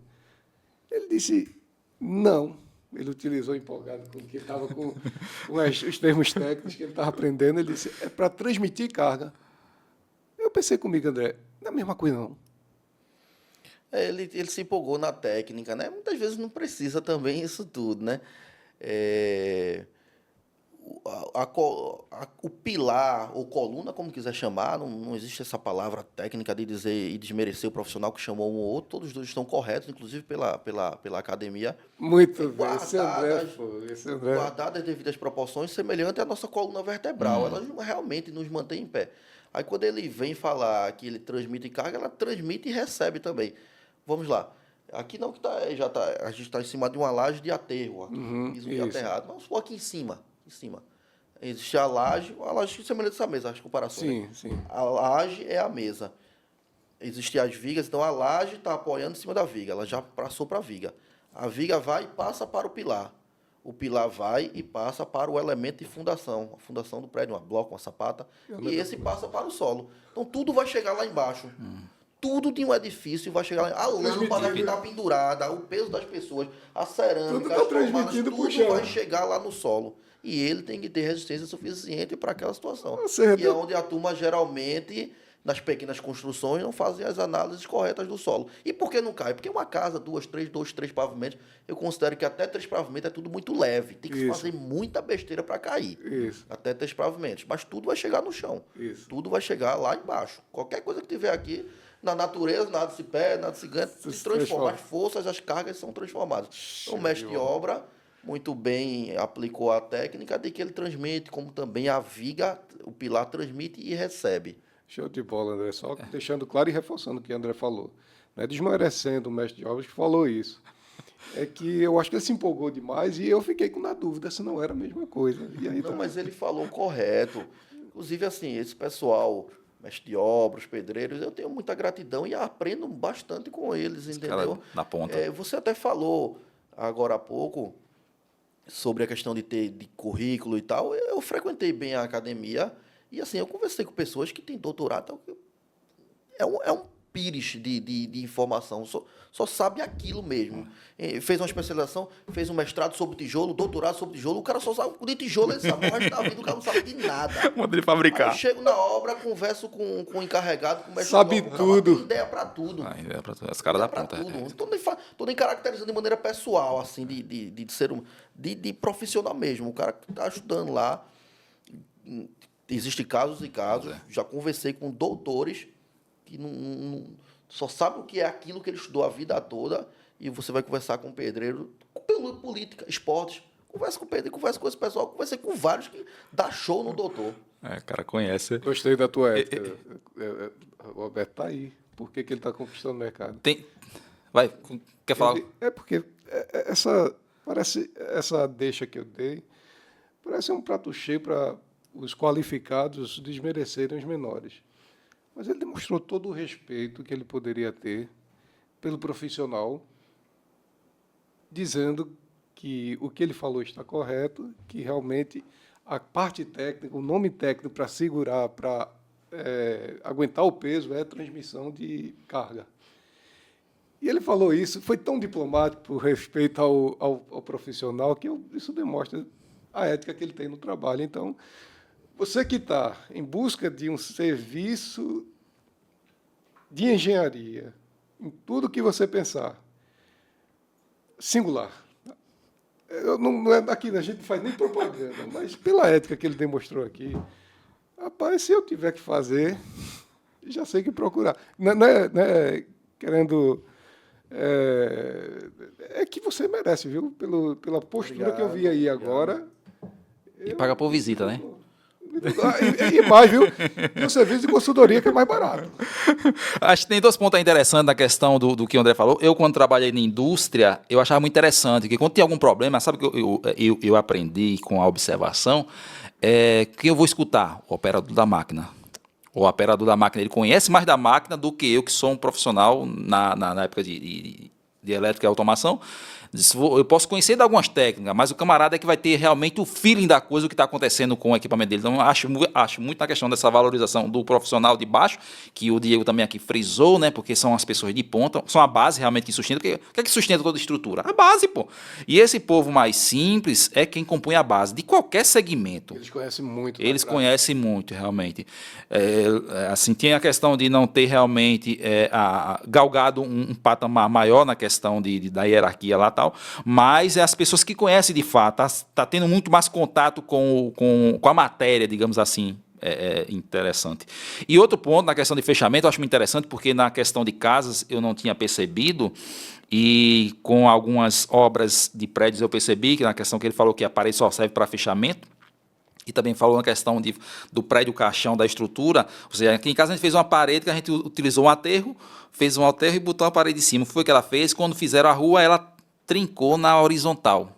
Ele disse, não ele utilizou empolgado com que estava com os termos técnicos que ele estava aprendendo, ele disse, é para transmitir carga. Eu pensei comigo, André, não é a mesma coisa não. Ele se empolgou na técnica, né? Muitas vezes não precisa também isso tudo, né? O pilar, ou coluna, como quiser chamar, não existe essa palavra técnica de dizer e desmerecer o profissional que chamou um ou outro, todos os dois estão corretos, inclusive pela academia. Muito bem, esse André. Guardadas as devidas proporções, semelhante à nossa coluna vertebral, ela realmente nos mantém em pé. Aí quando ele vem falar que ele transmite carga, ela transmite e recebe também. Vamos lá. Aqui não que a gente está em cima de uma laje de aterro, aqui, piso de aterrado. Vamos supor aqui em cima. Existe a laje semelhante a essa mesa, as comparações. Sim, né? sim. A laje é a mesa. Existem as vigas, então a laje está apoiando em cima da viga, ela já passou para a viga. A viga vai e passa para o pilar. O pilar vai e passa para o elemento de fundação, a fundação do prédio, um bloco, uma sapata, e esse passa para o solo. Então tudo vai chegar lá embaixo. Tudo de um edifício vai chegar lá. A lâmpada que está pendurada, o peso das pessoas, a cerâmica, as tomadas, tudo vai chegar lá no solo. E ele tem que ter resistência suficiente para aquela situação. E é onde a turma geralmente, nas pequenas construções, não fazem as análises corretas do solo. E por que não cai? Porque uma casa, dois, três pavimentos, eu considero que até 3 pavimentos é tudo muito leve. Tem que fazer muita besteira para cair. Até 3 pavimentos. Mas tudo vai chegar no chão. Tudo vai chegar lá embaixo. Qualquer coisa que tiver aqui, na natureza, nada se perde, nada se ganha, se transforma. As forças, as cargas são transformadas. Então, o mestre de obra muito bem aplicou a técnica de que ele transmite, como também a viga, o pilar transmite e recebe. Show de bola, André. Só deixando claro e reforçando o que o André falou. Não é desmerecendo o mestre de obras que falou isso. É que eu acho que ele se empolgou demais e eu fiquei na dúvida se não era a mesma coisa. E aí, mas ele falou correto. Inclusive, assim, esse pessoal, mestre de obras, pedreiros, eu tenho muita gratidão e aprendo bastante com eles, entendeu? Na ponta. Você até falou agora há pouco sobre a questão de ter de currículo e tal. Eu frequentei bem a academia e, assim, eu conversei com pessoas que têm doutorado. É um pires de informação, só sabe aquilo mesmo. Fez uma especialização, fez um mestrado sobre tijolo, doutorado sobre tijolo, o cara só sabe de tijolo, ele sabe, o resto da vida o cara não sabe de nada. Manda ele fabricar. Aí eu chego na obra, converso com o encarregado, com o mestre sabe de obra, tudo. Tem ideia para tudo. Ideia para tudo. As caras da ponta. Tô nem caracterizando de maneira pessoal, assim, de ser de profissional mesmo. O cara que está ajudando lá. Existem casos e casos. Já conversei com doutores que só sabe o que é aquilo que ele estudou a vida toda, e você vai conversar com o pedreiro, pela política, esportes, conversa com o pedreiro, conversa com esse pessoal, conversei com vários que dá show no doutor. O cara conhece. Gostei da tua ética. O Roberto tá aí. Por que ele está conquistando o mercado? Vai, quer falar? Porque essa deixa que eu dei, parece um prato cheio para os qualificados desmerecerem os menores. Mas ele demonstrou todo o respeito que ele poderia ter pelo profissional, dizendo que o que ele falou está correto, que realmente a parte técnica, o nome técnico para segurar, para aguentar o peso é a transmissão de carga. E ele falou isso, foi tão diplomático por respeito ao profissional, que isso demonstra a ética que ele tem no trabalho. Então, você que está em busca de um serviço de engenharia, em tudo que você pensar, singular. Não é aqui, a gente não faz nem propaganda, mas pela ética que ele demonstrou aqui, rapaz, se eu tiver que fazer, já sei que procurar. Não é querendo... É que você merece, viu? Pela postura que eu vi aí agora. E paga por visita, né? E mais, viu? Tem um serviço de consultoria que é mais barato. Acho que tem 2 pontos interessantes na questão do que o André falou. Eu, quando trabalhei na indústria, eu achava muito interessante, que quando tem algum problema, sabe que eu aprendi com a observação, que eu vou escutar? O operador da máquina. O operador da máquina, ele conhece mais da máquina do que eu, que sou um profissional na época de de elétrica e automação, eu posso conhecer de algumas técnicas, mas o camarada é que vai ter realmente o feeling da coisa, o que está acontecendo com o equipamento dele. Então, acho muito na questão dessa valorização do profissional de baixo, que o Diego também aqui frisou, né? Porque são as pessoas de ponta, são a base realmente que sustenta. O que é que sustenta toda a estrutura? A base, pô. E esse povo mais simples é quem compõe a base de qualquer segmento. Eles conhecem muito. Eles conhecem muito, realmente. Assim, tem a questão de não ter realmente galgado um patamar maior na questão da hierarquia lá, tal, mas é as pessoas que conhecem de fato, tá tendo muito mais contato com a matéria, digamos assim. É interessante. E outro ponto, na questão de fechamento, eu acho muito interessante, porque na questão de casas eu não tinha percebido, e com algumas obras de prédios eu percebi, que na questão que ele falou que a parede só serve para fechamento, e também falou na questão do prédio caixão da estrutura. Ou seja, aqui em casa a gente fez uma parede que a gente utilizou um aterro, fez um aterro e botou a parede em cima. Foi o que ela fez. Quando fizeram a rua, ela trincou na horizontal.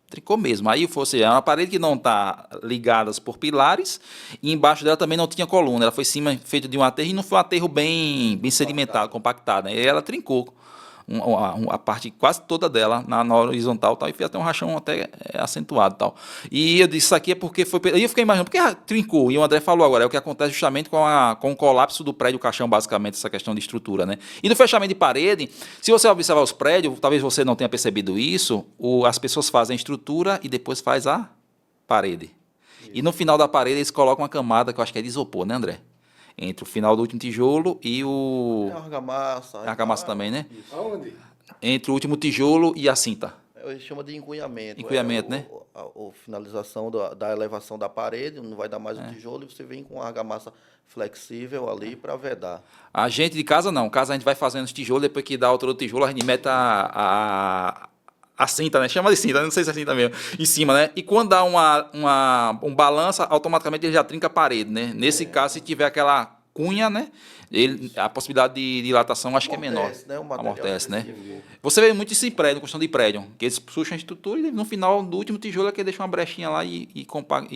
Trincou mesmo. Aí, ou seja, é uma parede que não está ligada por pilares e embaixo dela também não tinha coluna. Ela foi feita de um aterro e não foi um aterro bem sedimentado, compactado. Né? E ela trincou a parte quase toda dela na horizontal, tal, e fez até um rachão até acentuado, tal. E eu disse, isso aqui é porque foi... Aí eu fiquei imaginando, por que trincou? E o André falou agora, é o que acontece justamente com o colapso do prédio caixão, basicamente, essa questão de estrutura, né? E no fechamento de parede, se você observar os prédios, talvez você não tenha percebido isso, as pessoas fazem a estrutura e depois faz a parede. Isso. E no final da parede eles colocam uma camada que eu acho que é de isopor, né, André? Entre o final do último tijolo e o... É argamassa. É argamassa também, né? Isso. Aonde? Entre o último tijolo e a cinta. Eles chamam de encunhamento. Encunhamento, né? A finalização da elevação da parede, não vai dar mais um tijolo, e você vem com a argamassa flexível ali para vedar. A gente de casa não. Casa a gente vai fazendo os tijolos, depois que dá a altura do tijolo, a gente mete a cinta, né? Chama de cinta, não sei se é cinta mesmo, em cima, né? E quando dá um balança, automaticamente ele já trinca a parede, né? Nesse caso, se tiver aquela cunha, né? A possibilidade de dilatação acho que é menor. Né? Amortece, né? Você vê muito isso em prédio, questão de prédio, que eles puxam a estrutura e no final do último tijolo é que deixa uma brechinha lá e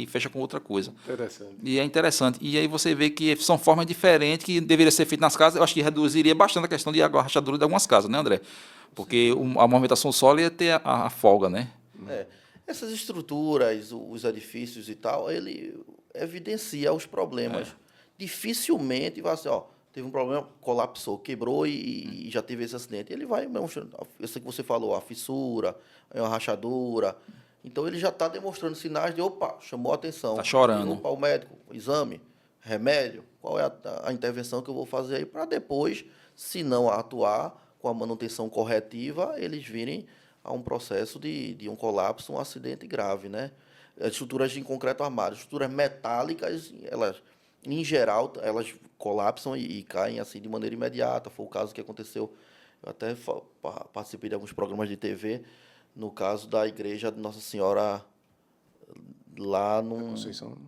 fecha com outra coisa. Interessante. E é interessante. E aí você vê que são formas diferentes que deveriam ser feitas nas casas. Eu acho que reduziria bastante a questão de rachadura de algumas casas, né, André? Porque a movimentação sólida ia ter a folga, né? Essas estruturas, os edifícios e tal, ele evidencia os problemas. Dificilmente vai assim, ó, teve um problema, colapsou, quebrou e já teve esse acidente. Ele vai demonstrando, isso que você falou, a fissura, uma rachadura. Então, ele já está demonstrando sinais de, opa, chamou a atenção. Está chorando. Opa, o médico, exame, remédio, qual é a intervenção que eu vou fazer aí para depois, se não atuar com a manutenção corretiva, eles virem a um processo de um colapso, um acidente grave, né? Estruturas de concreto armado, estruturas metálicas, elas, em geral, elas colapsam e caem assim de maneira imediata. Foi o caso que aconteceu, eu até participei de alguns programas de TV, no caso da igreja de Nossa Senhora lá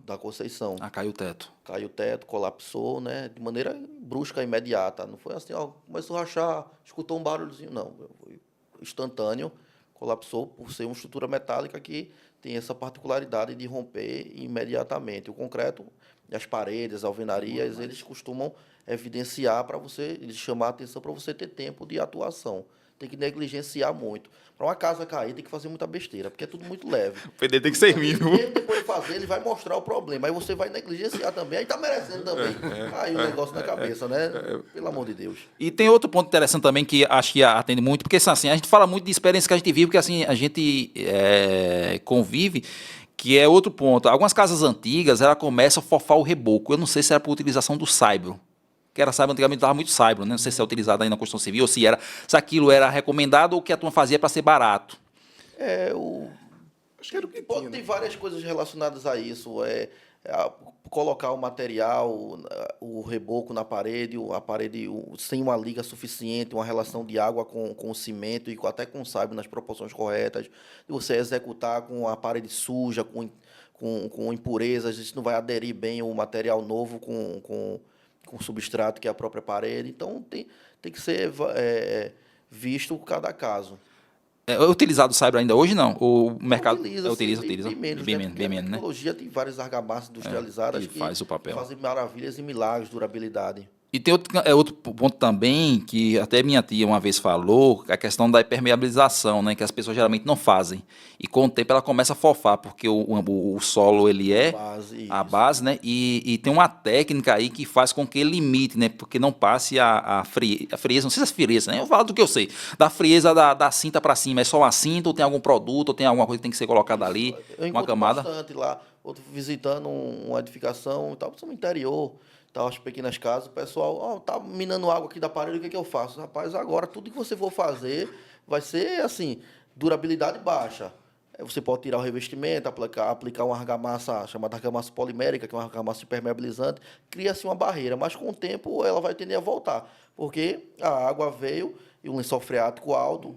da Conceição. Caiu o teto. Caiu o teto, colapsou, né, de maneira brusca, imediata. Não foi assim, ó, começou a rachar, escutou um barulhozinho, não. Foi instantâneo, colapsou por ser uma estrutura metálica que tem essa particularidade de romper imediatamente. O concreto, as paredes, as alvenarias, eles costumam evidenciar para você, eles chamar a atenção para você ter tempo de atuação. Tem que negligenciar muito. Para uma casa cair, tem que fazer muita besteira, porque é tudo muito leve. O PD tem que ser mínimo. Depois de fazer, ele vai mostrar o problema. Aí você vai negligenciar também. Aí está merecendo também. Aí o negócio na cabeça, né? Pelo amor de Deus. E tem outro ponto interessante também que acho que atende muito, porque assim, a gente fala muito de experiência que a gente vive, porque assim, a gente convive, que é outro ponto. Algumas casas antigas, ela começa a fofar o reboco. Eu não sei se era por utilização do saibro. Que era saibro, antigamente estava muito saibro, né? Não sei se é utilizado aí na construção civil, ou se aquilo era recomendado ou que a turma fazia para ser barato. Acho que era o que pode tinha, ter né? várias coisas relacionadas a isso. Colocar o material, o reboco na parede, a parede sem uma liga suficiente, uma relação de água com o cimento e até com o saibro nas proporções corretas. Você executar com a parede suja, com impurezas, isso não vai aderir bem o material novo com o substrato, que é a própria parede. Então, tem que ser visto cada caso. É utilizado o saibro ainda hoje, não? O mercado utiliza. Bem menos, Bem né? A tecnologia tem várias argamassas industrializadas que faz o papel. fazem maravilhas e milagres de durabilidade. E tem outro ponto também, que até minha tia uma vez falou, a questão da impermeabilização, né, que as pessoas geralmente não fazem. E com o tempo ela começa a fofar, porque o solo ele é a Isso. base, né, e tem uma técnica aí que faz com que ele limite, né, porque não passe a frieza, não sei se é frieza, né, eu falo do que eu sei, da frieza da cinta para cima, é só uma cinta ou tem algum produto, ou tem alguma coisa que tem que ser colocada ali, Eu uma encontro camada? bastante lá, outro visitando uma edificação, e tal, no interior, tal, as pequenas casas, o pessoal, tá minando água aqui da parede, o que que eu faço? Rapaz, agora tudo que você for fazer vai ser assim, durabilidade baixa. Você pode tirar o revestimento, aplicar uma argamassa chamada argamassa polimérica, que é uma argamassa impermeabilizante, cria-se uma barreira, mas com o tempo ela vai tender a voltar, porque a água veio e um lençol freático alto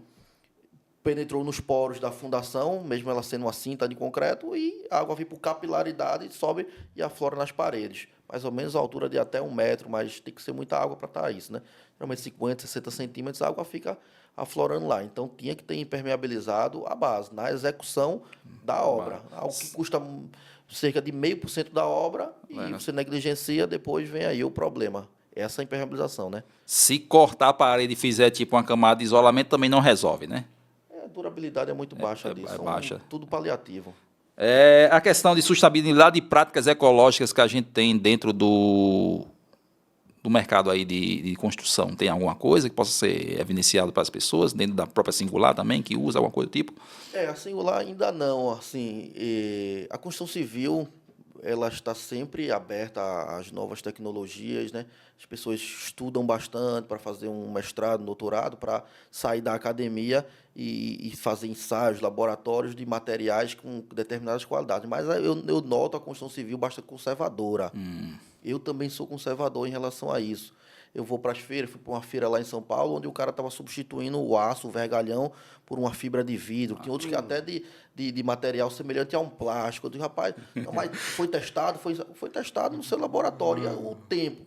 penetrou nos poros da fundação, mesmo ela sendo uma cinta de concreto, e a água vem por capilaridade, sobe e aflora nas paredes. Mais ou menos a altura de até 1 metro, mas tem que ser muita água para estar isso, né? Geralmente 50, 60 centímetros, a água fica aflorando lá. Então tinha que ter impermeabilizado a base, na execução da obra. Algo que custa cerca de 0,5% da obra, e você negligencia, depois vem aí o problema. Essa é a impermeabilização, né? Se cortar a parede e fizer tipo uma camada de isolamento, também não resolve, né? A durabilidade é muito baixa disso. É baixa. Tudo paliativo. A questão de sustentabilidade e práticas ecológicas que a gente tem dentro do mercado aí de construção, tem alguma coisa que possa ser evidenciado para as pessoas, dentro da própria Singular também, que usa alguma coisa do tipo? A Singular ainda não, assim, a construção civil, ela está sempre aberta às novas tecnologias, né? As pessoas estudam bastante para fazer um mestrado, um doutorado, para sair da academia e fazer ensaios, laboratórios de materiais com determinadas qualidades. Mas eu noto a construção civil bastante conservadora. Eu também sou conservador em relação a isso. Eu vou para as feiras, fui para uma feira lá em São Paulo, onde o cara estava substituindo o aço, o vergalhão, por uma fibra de vidro. Tem outros que até de material semelhante a um plástico. Eu digo, rapaz, não, mas foi testado no seu laboratório. O tempo,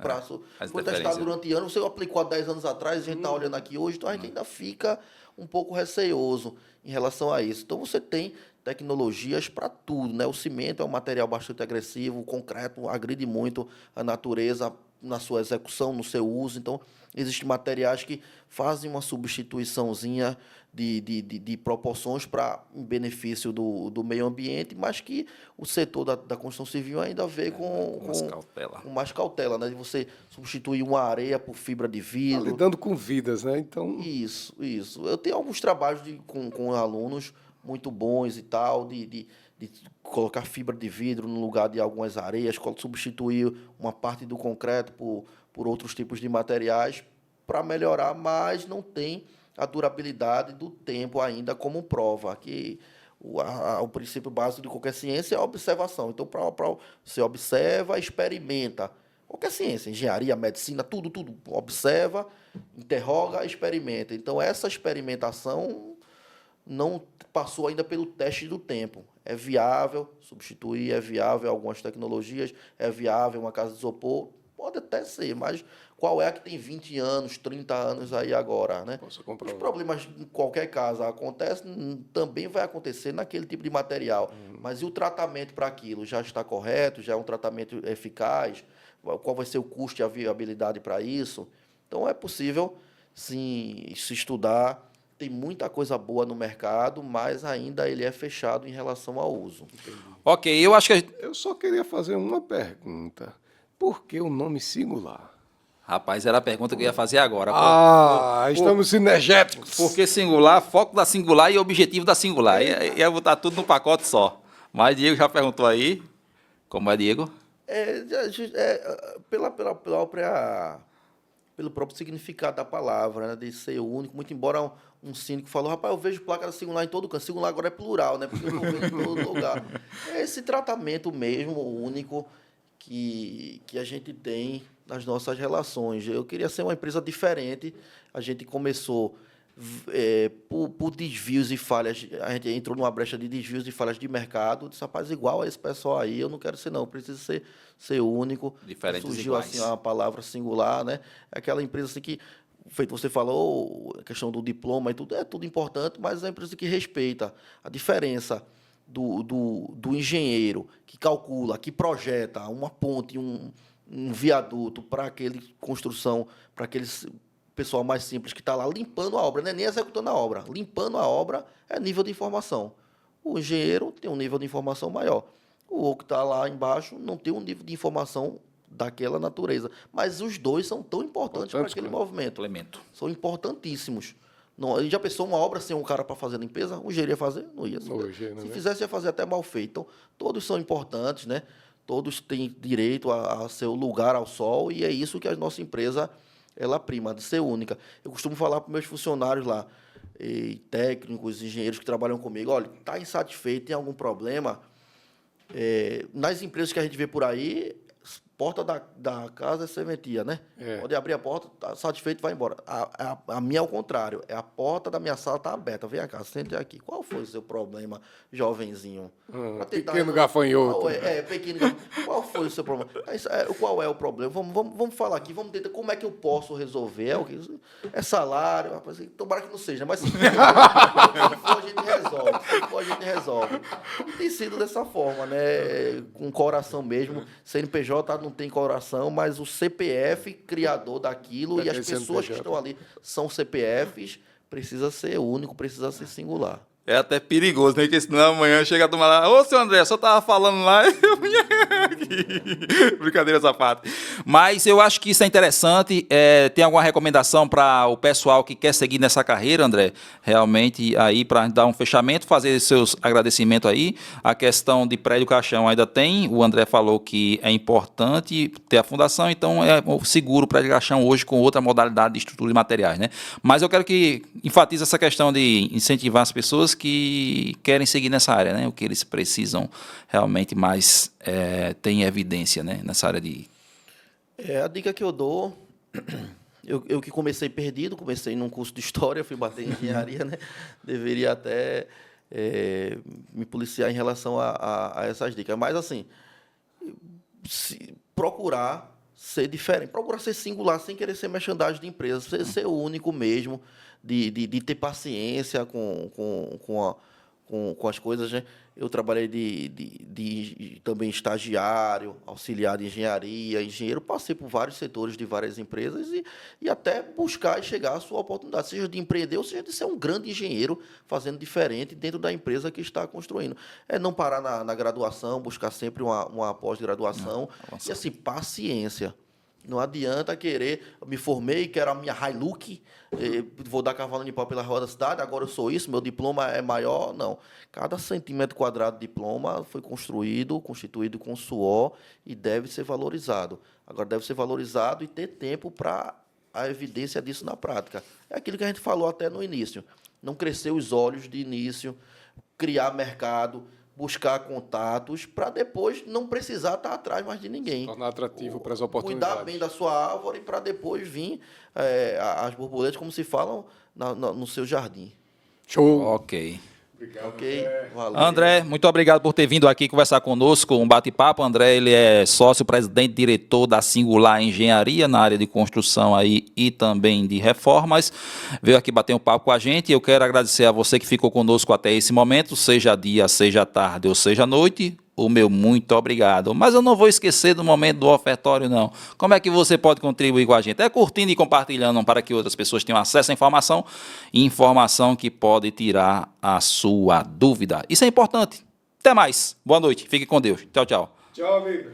foi testado durante anos, você aplicou há 10 anos atrás, a gente está olhando aqui hoje, então a gente ainda fica um pouco receoso em relação a isso. Então você tem tecnologias para tudo, né? O cimento é um material bastante agressivo, o concreto agride muito a natureza na sua execução, no seu uso. Então, existem materiais que fazem uma substituiçãozinha de proporções em benefício do meio ambiente, mas que o setor da construção civil ainda vê com mais cautela, né? De você substituir uma areia por fibra de vidro. Tá lidando com vidas, né? Então... Isso. Eu tenho alguns trabalhos com alunos muito bons e tal, de colocar fibra de vidro no lugar de algumas areias, substituir uma parte do concreto por outros tipos de materiais para melhorar, mas não tem a durabilidade do tempo ainda como prova, que o princípio básico de qualquer ciência é a observação. Então, você observa, experimenta. Qualquer ciência, engenharia, medicina, tudo, observa, interroga, experimenta. Então, essa experimentação não passou ainda pelo teste do tempo. É viável substituir, é viável algumas tecnologias, é viável uma casa de isopor, pode até ser, mas qual é a que tem 20 anos, 30 anos aí agora, né? Os problemas em qualquer casa acontecem, também vai acontecer naquele tipo de material, mas e o tratamento para aquilo? Já está correto? Já é um tratamento eficaz? Qual vai ser o custo e a viabilidade para isso? Então, é possível, sim, se estudar. Tem muita coisa boa no mercado, mas ainda ele é fechado em relação ao uso. Ok, eu acho que... Eu só queria fazer uma pergunta. Por que o nome Singular? Rapaz, era a pergunta que eu ia fazer agora. Estamos sinergéticos. Porque Singular, foco da Singular e objetivo da Singular. Ia botar tudo num pacote só. Mas Diego já perguntou aí. Como é, Diego? Pelo próprio significado da palavra, né, de ser único, muito embora um cínico falou, rapaz, eu vejo placa da Singular em todo canto. Singular agora é plural, né? Porque eu estou vendo em todo lugar. É esse tratamento mesmo, único, que a gente tem nas nossas relações. Eu queria ser uma empresa diferente. A gente começou por desvios e falhas. A gente entrou numa brecha de desvios e falhas de mercado. Disse, rapaz, igual a esse pessoal aí, eu não quero ser, não. Eu preciso ser único. Diferentes surgiu iguais. assim a palavra Singular, né? Aquela empresa assim que, feito você falou, a questão do diploma e tudo, é tudo importante, mas é uma empresa que respeita a diferença do engenheiro que calcula, que projeta uma ponte, um viaduto para aquele construção, para aquele pessoal mais simples que está lá limpando a obra, não é nem executando a obra. Limpando a obra é nível de informação. O engenheiro tem um nível de informação maior. O outro que está lá embaixo não tem um nível de informação daquela natureza. Mas os dois são tão importantes para aquele movimento. São importantíssimos. Não, já pensou uma obra sem um cara para fazer a limpeza? O engenheiro ia fazer? Não ia. Se fizesse, ia fazer até mal feito. Então, todos são importantes, né? Todos têm direito a seu lugar ao sol, e é isso que a nossa empresa ela prima, de ser única. Eu costumo falar para os meus funcionários lá, e técnicos, engenheiros que trabalham comigo, olha, está insatisfeito, tem algum problema? Nas empresas que a gente vê por aí, porta da casa é serventia, né? Pode abrir a porta, tá satisfeito, vai embora. A minha é o contrário. A porta da minha sala está aberta. Vem cá, sente aqui. Qual foi o seu problema, jovenzinho? Pequeno gafanhoto. Pequeno gafanhoto. Qual foi o seu problema? Qual é o problema? Vamos falar aqui, vamos tentar como é que eu posso resolver. É salário, rapaz, tomara que não seja, mas se for, a gente resolve. E tem sido dessa forma, né? Com coração mesmo, CNPJ não tem coração, mas o CPF criador daquilo e as pessoas que estão ali são CPFs, precisa ser único, precisa ser singular. É até perigoso, né? Porque senão amanhã chega a turma lá, ô, seu André, só tava falando lá e eu vinha aqui. Brincadeira essa parte. Mas eu acho que isso é interessante. Tem alguma recomendação para o pessoal que quer seguir nessa carreira, André? Realmente, aí, para dar um fechamento, fazer seus agradecimentos aí. A questão de prédio caixão ainda tem. O André falou que é importante ter a fundação, então é seguro o prédio caixão hoje com outra modalidade de estrutura de materiais, né? Mas eu quero que enfatize essa questão de incentivar as pessoas que querem seguir nessa área, né? O que eles precisam realmente mais tem evidência, né? Nessa área de... A dica que eu dou, eu que comecei perdido, comecei num curso de história, fui bater em engenharia, né? Deveria até me policiar em relação a essas dicas. Mas, assim, procurar ser diferente, procurar ser singular, sem querer ser merchandising de empresa, ser o único mesmo, de ter paciência com as coisas, né? Eu trabalhei também estagiário, auxiliar de engenharia, engenheiro, passei por vários setores de várias empresas e até buscar e chegar à sua oportunidade, seja de empreender ou seja de ser um grande engenheiro fazendo diferente dentro da empresa que está construindo. Não parar na graduação, buscar sempre uma pós-graduação e, assim, paciência. Não adianta querer, me formei, quero a minha Hilux, vou dar cavalo de pau pela rua da cidade, agora eu sou isso, meu diploma é maior. Não. Cada centímetro quadrado de diploma foi constituído com suor e deve ser valorizado. Agora, deve ser valorizado e ter tempo para a evidência disso na prática. É aquilo que a gente falou até no início. Não crescer os olhos de início, criar mercado, buscar contatos, para depois não precisar estar atrás mais de ninguém. Tornar atrativo para as oportunidades. Cuidar bem da sua árvore para depois vir as borboletas, como se falam, no seu jardim. Show! Ok. Obrigado, ok? Valeu. André, muito obrigado por ter vindo aqui conversar conosco, um bate-papo. André, ele é sócio-presidente, diretor da Singular Engenharia na área de construção aí e também de reformas. Veio aqui bater um papo com a gente. Eu quero agradecer a você que ficou conosco até esse momento, seja dia, seja tarde ou seja noite. O meu muito obrigado. Mas eu não vou esquecer do momento do ofertório, não. Como é que você pode contribuir com a gente? Curtindo e compartilhando para que outras pessoas tenham acesso à informação que pode tirar a sua dúvida. Isso é importante. Até mais. Boa noite. Fique com Deus. Tchau, tchau. Tchau, amigo.